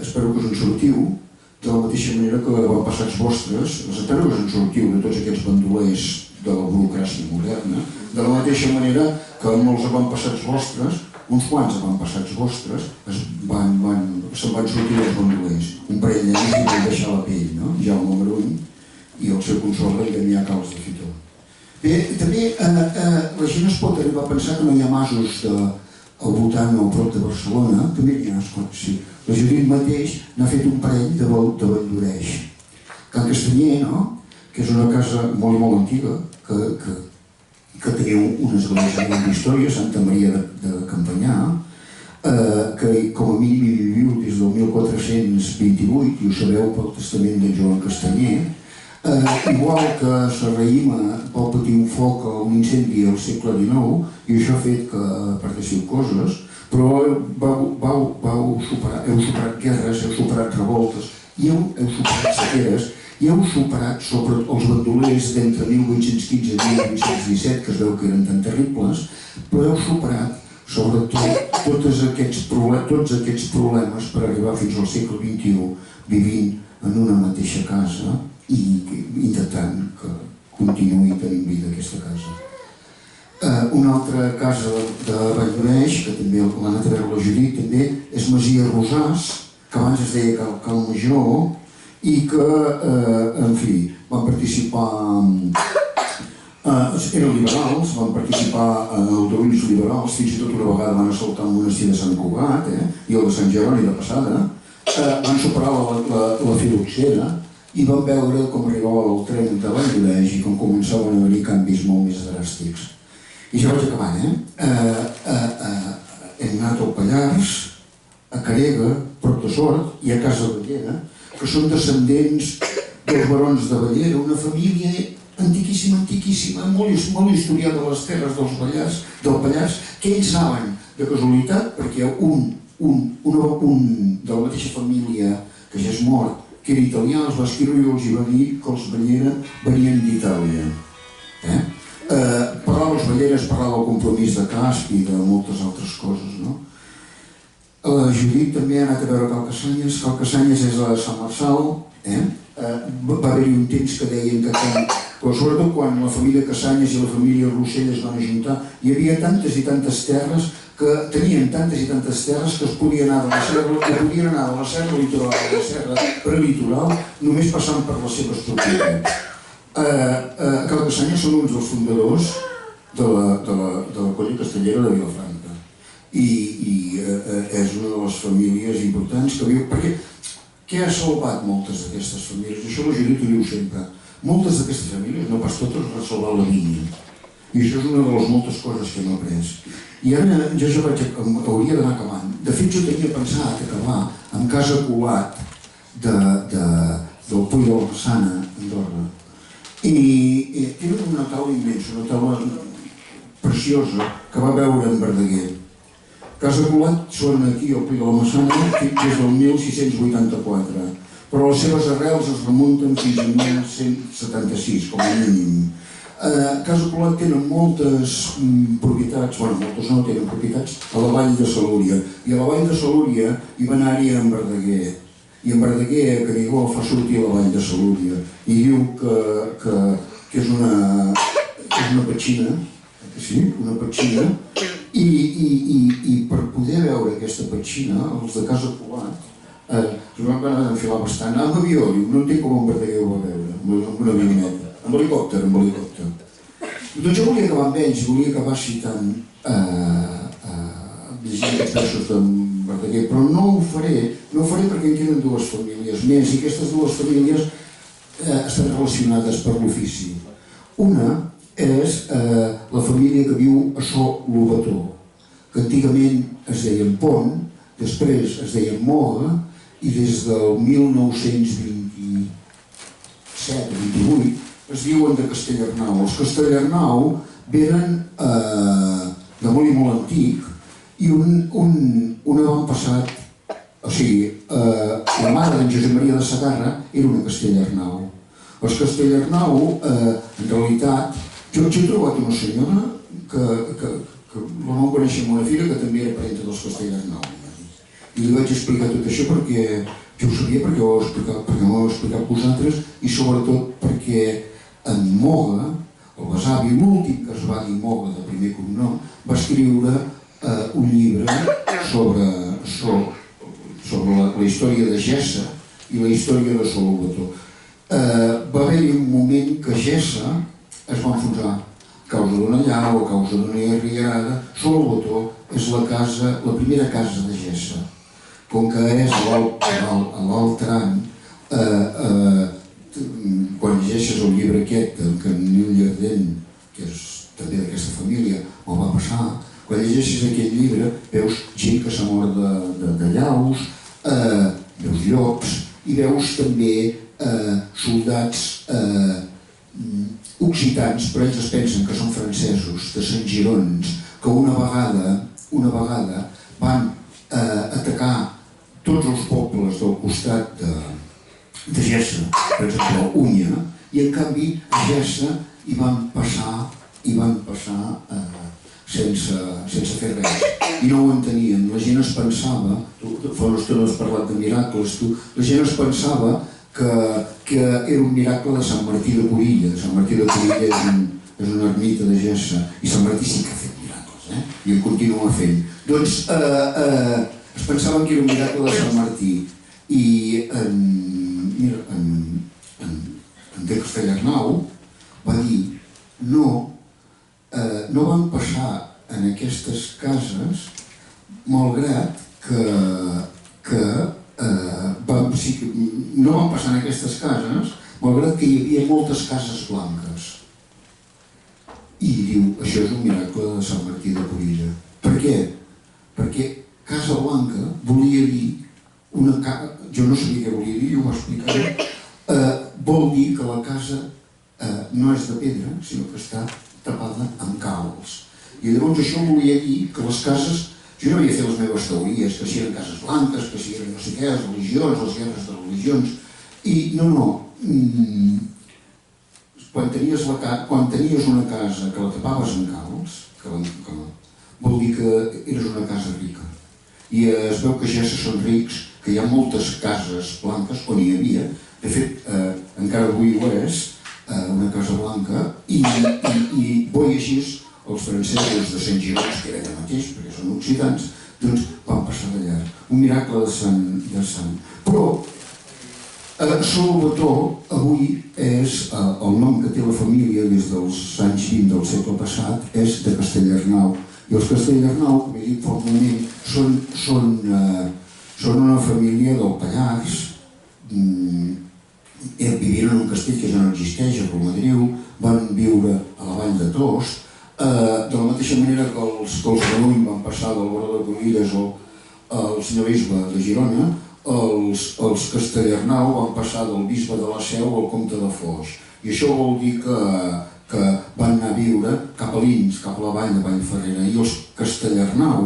Espero que us en sortiu, de la mateixa manera que van passar els vostres, espero que us en sortiu de tots aquests bandolers de la burocràcia moderna, de la mateixa manera que molts avantpassats vostres, uns quants avantpassats vostres, se'n van sortir els bandolers. Un parell d'anys i van deixar la pell, no? Jaume Morony, i el seu consort Damià Calç de Fitor. Bé, també la gent es pot arribar a pensar que no hi ha masos al voltant o a prop de Barcelona, també n'hi ha, sí. La Judit mateix n'ha fet un parell de Valldoreix. Can Castanyer, no?, que és una casa molt i molt antiga, que tenia una església d'història, Santa Maria de Campanyà, que com a mínim hi viviu des del 1428, i ho sabeu pel testament de Joan Castanyer. Igual que Serrahima va patir un foc o un incendi al segle XIX, i això ha fet que perdéssiu coses, però heu superat guerres, heu superat revoltes, i heu superat sequeres, i heu superat sobre els bandolers d'entre 1815 i 1817, que es veu que eren tan terribles, però heu superat sobretot tots aquests problemes per arribar fins al segle XXI vivint en una mateixa casa i intentant que continuï tenint vida aquesta casa. Una altra casa de Valldoreix, que també l'ha anat a veure la Judit, també és Masia Rosàs, que abans es deia Cal Major, i que, en fi, van participar, eren liberals, van participar en aldarulls liberals, fins i tot una vegada van assaltar el monestir de Sant Cugat i el de Sant Jeroni de passada, van superar la filoxera i van veure com arribava el tren de Valldoreix i com començaven a haver canvis molt més dràstics. I ja vaig acabant, hem anat al Pallars, a Carega, prop de Sort, i a Casa Bellera, que són descendents dels barons de Bellera, una família antiquíssima, molt historiada de les terres del Pallars, que ells saben de casualitat, perquè un de la mateixa família, que ja és mort, que era italià, els va escriure i els va dir que els Bellera venien d'Itàlia. Parlar dels Belleres, parlar del compromís de Casp i de moltes altres coses, no? La Judit també ha anat a veure Cal Cassanyes. Cal Cassanyes és a Sant Marçal. Va haver-hi un temps que deien que, sobretot quan la família Cassanyes i la família Rossell es van ajuntar, hi havia tantes i tantes terres que tenien tantes i tantes terres que es podien anar de la serra litoral a la serra prelitoral només passant per les seves propietats. Cal Cassanyes són uns dels fundadors de la colla castellera de Vilafranca i és una de les famílies importants que viu, perquè què ha salvat moltes d'aquestes famílies? Això la Judit ho diu sempre. Moltes d'aquestes famílies, no pas totes, han salvat la vinya. I això és una de les moltes coses que hem après. I ara jo ja hauria d'anar acabant. De fet, jo tenia pensat acabar amb Casa Colat del Puig de la Massana, Andorra. I tenen una taula immensa, una taula preciosa que va veure en Verdaguer. Casa Colat són aquí al Puig de la Massana des del 1684, però les seves arrels es remunten fins al 1176, com a mínim. Casa Colat tenen moltes propietats, moltes no tenen propietats, a la vall de Salúria. I a la vall de Salúria hi va anar-hi en Verdaguer. I en Verdaguer, a Canigó, fa sortir la vall de Salúria. I diu que és una petxina, una petxina, i per poder veure aquesta petxina, els de Casa Colat, es van anar a enfilar bastant, amb avió, no entenc com en Verdaguer ho va veure, amb una avioneta. Amb helicòpter. Doncs jo volia acabar amb ells, volia acabar citant llegint aquests versos d'en Verdaguer, però no ho faré perquè en queden dues famílies més, i aquestes dues famílies estan relacionades per l'ofici. Una és la família que viu a So Lobató, que antigament es deia Pont, després es deia Moga, i des del 1927 o 28 es diuen de Castellarnau. Els Castellarnau venen de molt i molt antic i un avantpassat, o sigui, la mare d'en Josep Maria de Sagarra era una Castellarnau. Els Castellarnau, en realitat, jo he trobat una senyora que la vam conèixer en una fira que també era parenta dels Castellarnau. I li vaig explicar tot això perquè jo ho sabia, perquè m'ho heu explicat vosaltres, i sobretot perquè en Moga, el besavi, l'últim que es va dir Moga de primer cognom, va escriure un llibre sobre la història de Gessa i la història de So Lobató. va haver-hi un moment que Gessa es va enfonsar a causa d'una allau, a causa d'una riada. Solbotó és la primera casa de Gessa. Com que és a l'alt tram, quan llegeixes el llibre aquest, que en Nil Llardent, que és també d'aquesta família, me'l va passar, quan llegeixes aquest llibre veus gent que s'ha mort de llaus, veus llops i veus també soldats occitans, però ells es pensen que són francesos, de Sant Girons, que una vegada van atacar tots els pobles del costat de Gessa, per exemple, Unya, i en canvi a Gessa hi van passar sense fer res, i no ho entenien. La gent es pensava, fa una estona has parlat de miracles, la gent es pensava que era un miracle de Sant Martí de Corilla. Sant Martí de Corilla és una ermita de Gessa, i Sant Martí sí que ha fet miracles, i en continua fent. Doncs es pensaven que era un miracle de Sant Martí, i en de Castellarnau va dir no van passar en aquestes cases, malgrat que no van passar en aquestes cases, malgrat que hi havia moltes cases blanques. I diu, això és un miracle de Sant Martí de Corilla. Per què? Perquè Casa Blanca volia dir una casa, jo no sabia què volia dir, ho va explicar, vol dir que la casa no és de pedra, sinó que està tapada amb calç. I llavors això volia dir que les cases, jo no havia fet les meves teories, que si eren cases blanques, que si eren no sé què, les religions, les guerres de religions, i no, quan tenies una casa que la tapaves amb calç, vol dir que eres una casa rica. I es veu que ja se són rics, que hi ha moltes cases blanques, on hi havia, de fet, encara avui ho és, una casa blanca, i bo i així els francesos de Sant Girons, que era allà mateix, perquè són occitans, doncs van passar d'allà. Un miracle de sant. Però Solbotó avui és el nom que té la família des dels anys 20 del segle passat, és de Castellarnau. I els Castellarnau, com he dit fa un moment, són una família del Pallars, vivien en un castell que ja no existeix, a Romadriu, van viure a la vall de Tost, de la mateixa manera que els Renull van passar del Boró de Conilles al senyor bisbe de Girona, els Castellarnau van passar del bisbe de la Seu al comte de Foix. I això vol dir que van anar a viure cap a Lins, cap a la vall de Vallferrera. I els Castellarnau,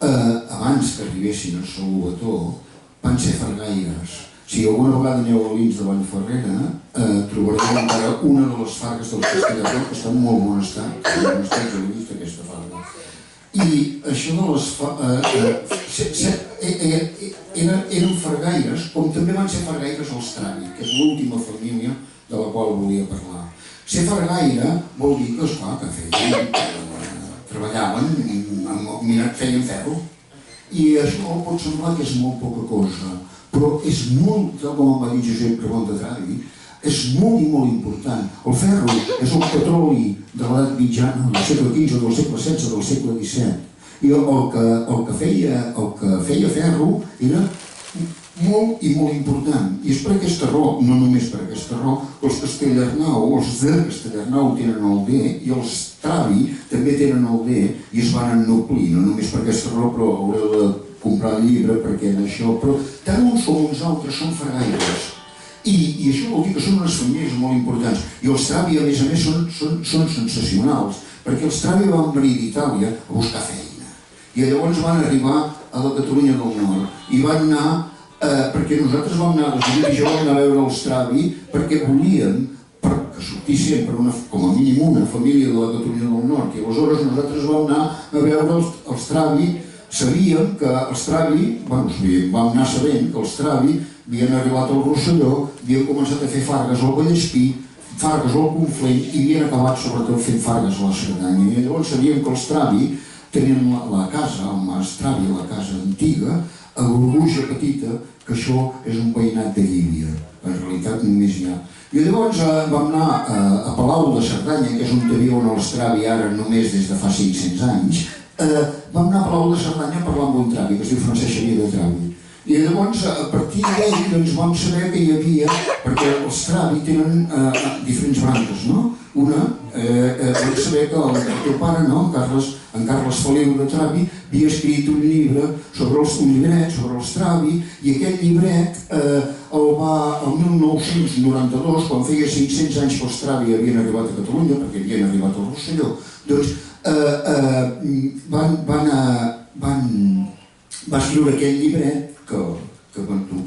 abans que arribessin a Solbotó, van ser fargaires. Si alguna vegada aneu a Lins de Vallferrera, trobareu encara una de les fargues dels Castellarnau, que està en molt bon estat. En bon estat, jo l'he vist, aquesta farga. I això de les eren fargaires, com també van ser fargaires els Travi, que és l'última família de la qual volia parlar. Ser fargaire vol dir que, esclar, que feien, treballaven, feien ferro. I això pot semblar que és molt poca cosa, però és molt, tal com em va dir Josep Ramon de Travi, és molt i molt important. El ferro és el petroli de l'edat mitjana del segle XV, del segle XVI, del segle XVII. I el que feia ferro era molt i molt important. I és per aquesta raó, no només per aquesta raó, que els Castellarnau, els de Castellarnau tenen el D i els Travi també tenen el D i es van ennoblir, no només per aquesta raó, però haureu de comprar el llibre perquè en això, però tant uns com uns altres són fregaires. I això vol dir que són unes famílies molt importants. I els Travi, a més, són sensacionals, perquè els Travi van venir d'Itàlia a buscar feina. I llavors van arribar a la Catalunya del Nord i van anar, perquè nosaltres vam anar, la Judit i jo vam anar a veure els Travi perquè volíem que sortissin com a mínim una família de la Catalunya del Nord. I aleshores nosaltres vam anar a veure els Travi, sabíem que els Travi, vam anar sabent que els Travi havien arribat al Rosselló, havien començat a fer fargues al Vallespí, fargues al Conflent i havien acabat sobretot fent fargues a la Cerdanya. I llavors sabíem que els Travi tenien la casa, el mas Travi, la casa antiga, a Gorguja petita, que això és un veïnat de Llívia. En realitat només hi ha. I llavors vam anar a Palau de Cerdanya, que és on viuen els Travi ara només des de fa 500 anys. Vam anar a Palau de Cerdanya a parlar amb un Travi, que es diu Francesc Xavier de Travi. I llavors, a partir d'ell, vam saber que hi havia, perquè els Travi tenen diferents branques, no? Una, vam saber que el teu pare, no? En Carles Feliu de Travi, havia escrit un llibre un llibret sobre els Travi, i aquest llibret el 1992, quan feia 500 anys que els Travi havien arribat a Catalunya, perquè havien arribat al Rosselló, doncs va escriure aquest llibret que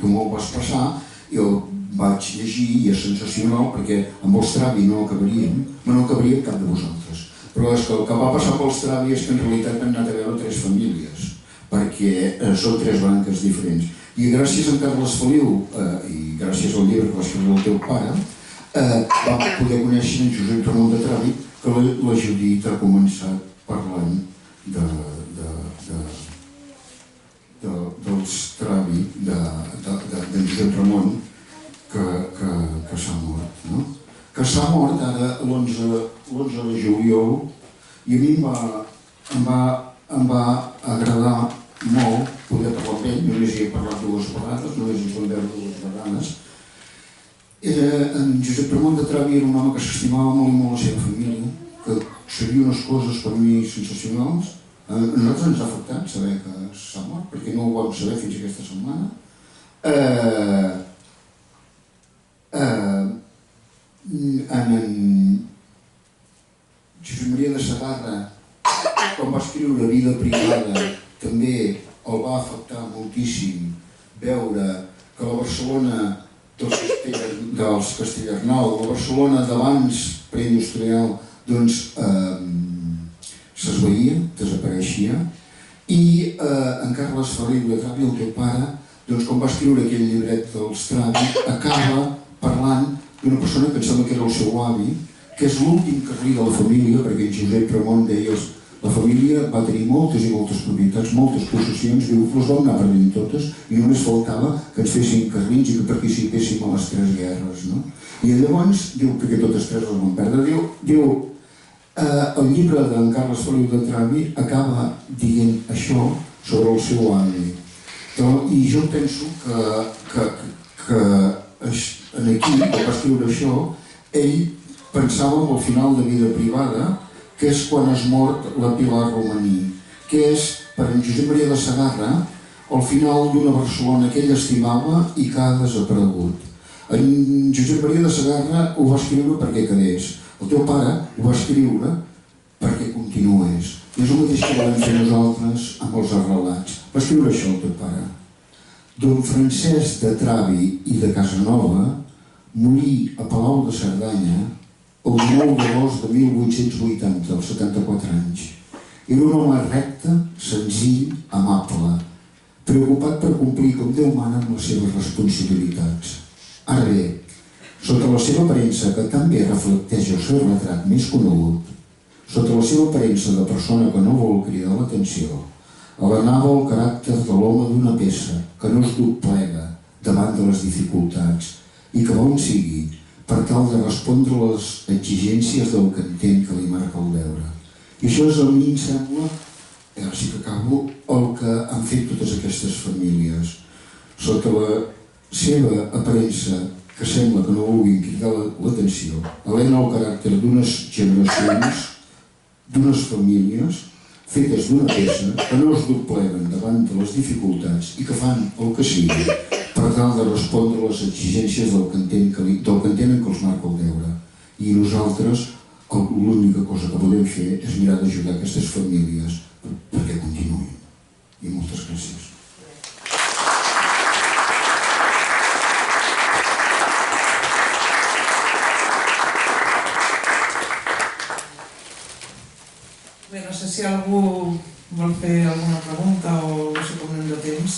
tu m'ho vas passar, i el vaig llegir i és sensacional perquè amb els Travi no acabaríem cap de vosaltres. Però és que el que va passar pels Travi és que en realitat han anat a veure 3 famílies, perquè són 3 branques diferents. I gràcies a en Carles Feliu i gràcies al llibre que va escriure el teu pare, vam poder conèixer en Josep Ramon de Travi, que la Judit ha començat parlant dels Travi, d'en Josep Ramon, que s'ha mort, no? Que s'ha mort ara l'11 de juliol, i a mi em va agradar molt poder parlar amb ell. Només hi he parlat 2 vegades, només ens vam veure 2 vegades. En Josep Ramon de Travi era un home que s'estimava molt i molt la seva família, que sabia unes coses per mi sensacionals. A nosaltres ens ha afectat saber que s'ha mort, perquè no ho vam saber fins aquesta setmana. En Josep Maria de Segarra, quan va escriure Vida privada, també el va afectar moltíssim veure que la Barcelona dels Castellarnau, la Barcelona d'abans preindustrial, doncs s'esvaïa, desapareixia, i en Carles Feliu de Travi, el teu pare, doncs quan va escriure aquell llibret dels Travi, acaba parlant d'una persona que em sembla que era el seu avi, que és l'últim carlí de la família, perquè en Josep Ramon deia la família va tenir moltes i moltes propietats, moltes possessions, diu, les vam anar perdent totes i només faltava que ens fessin carlins i que participéssim a les 3 guerres, no? I llavors, diu, perquè totes 3 les vam perdre, diu, el llibre d'en Carles Feliu de Travi acaba dient això sobre el seu avi. I jo penso que aquí, quan va escriure això, ell pensava en el final de Vida privada, que és quan es mort la Pilar Romaní, que és, per en Josep Maria de Segarra, el final d'una Barcelona que ell estimava i que ha desaparegut. En Josep Maria de Segarra ho va escriure perquè quedés. El teu pare ho va escriure perquè continués. I és el mateix que volem fer nosaltres amb els arrelats. Va escriure això el teu pare. Don Francesc de Travi i de Casanova morí a Palau de Cerdanya el 19 d'agost de 1880, als 74 anys. Era un home recte, senzill, amable, preocupat per complir com Déu mana amb les seves responsabilitats. Ara bé, sota la seva aparença, que també reflecteix el seu retrat més conegut, sota la seva aparença de persona que no vol cridar l'atenció, alenava el caràcter de l'home d'una peça que no es doblega davant de les dificultats i que on sigui per tal de respondre a les exigències del cantent que li marca el deure. I això és, a mi em sembla, ara sí que acabo, el que han fet totes aquestes famílies. Sota la seva aparença, que sembla que no vulguin cridar l'atenció, alena el caràcter d'unes generacions, d'unes famílies, fetes d'una peça, que no es dobleguen davant de les dificultats i que fan el que sigui per tal de respondre a les exigències del cantent en què els marca el deure. I nosaltres l'única cosa que podem fer és mirar d'ajudar aquestes famílies perquè continuïn. I moltes gràcies. Bé, no sé si algú vol fer alguna pregunta o no sé com anem de temps.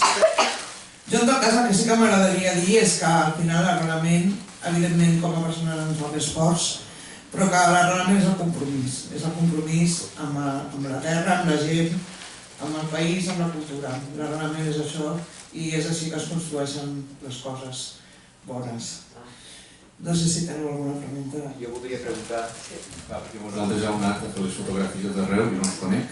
Jo, en tot cas, el que sí que m'agradaria dir és que al final l'arrelament, evidentment, com a persona ens va més forts, però que l'arrelament és el compromís amb la terra, amb la gent, amb el país, amb la cultura. L'arrelament és això i és així que es construeixen les coses bones. No sé si teniu alguna pregunta. Jo voldria preguntar... Perquè vosaltres heu anat a fer les fotografies de d'arreu, jo no els conec.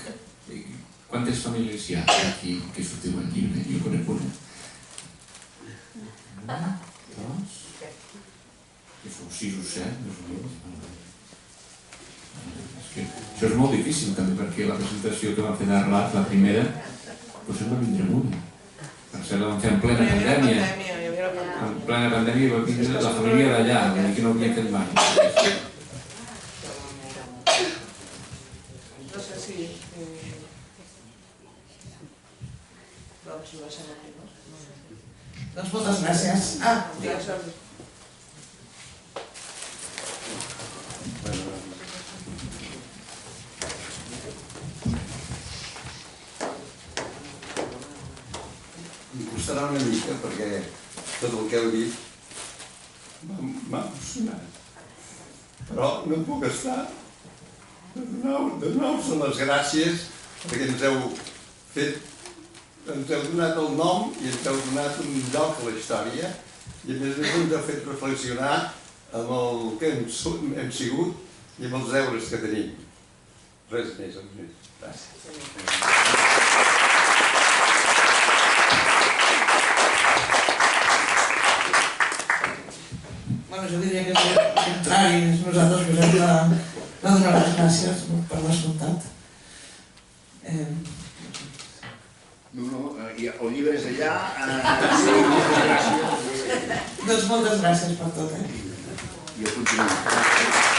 Quantes famílies hi ha aquí que sortiu al llibre? Jo conec una. Dos? Que sou 6 o 7, més o menys. Això és molt difícil també, perquè la presentació que vam fer d'Arlat, la primera, potser no vindrem una. Per cert, la vam fer en plena pandèmia. En plena pandèmia va vindre la família d'allà, vull dir que no havia fet mai. No sé si... Doncs ho deixem aquí, no? Doncs moltes gràcies. Gràcies. Em costarà una mica perquè tot el que heu dit m'ha emocionat. Però no puc estar de donar-vos les gràcies perquè ens heu donat el nom i ens heu donat un lloc a la història i a més ens heu fet reflexionar amb el que hem sigut i amb els deures que tenim. Res més, Gràcies. Jo diria que és el contrari, nosaltres us hem de donar les gràcies per l'escoltat. No, el llibre és allà. Doncs moltes gràcies per tot. I el continuem.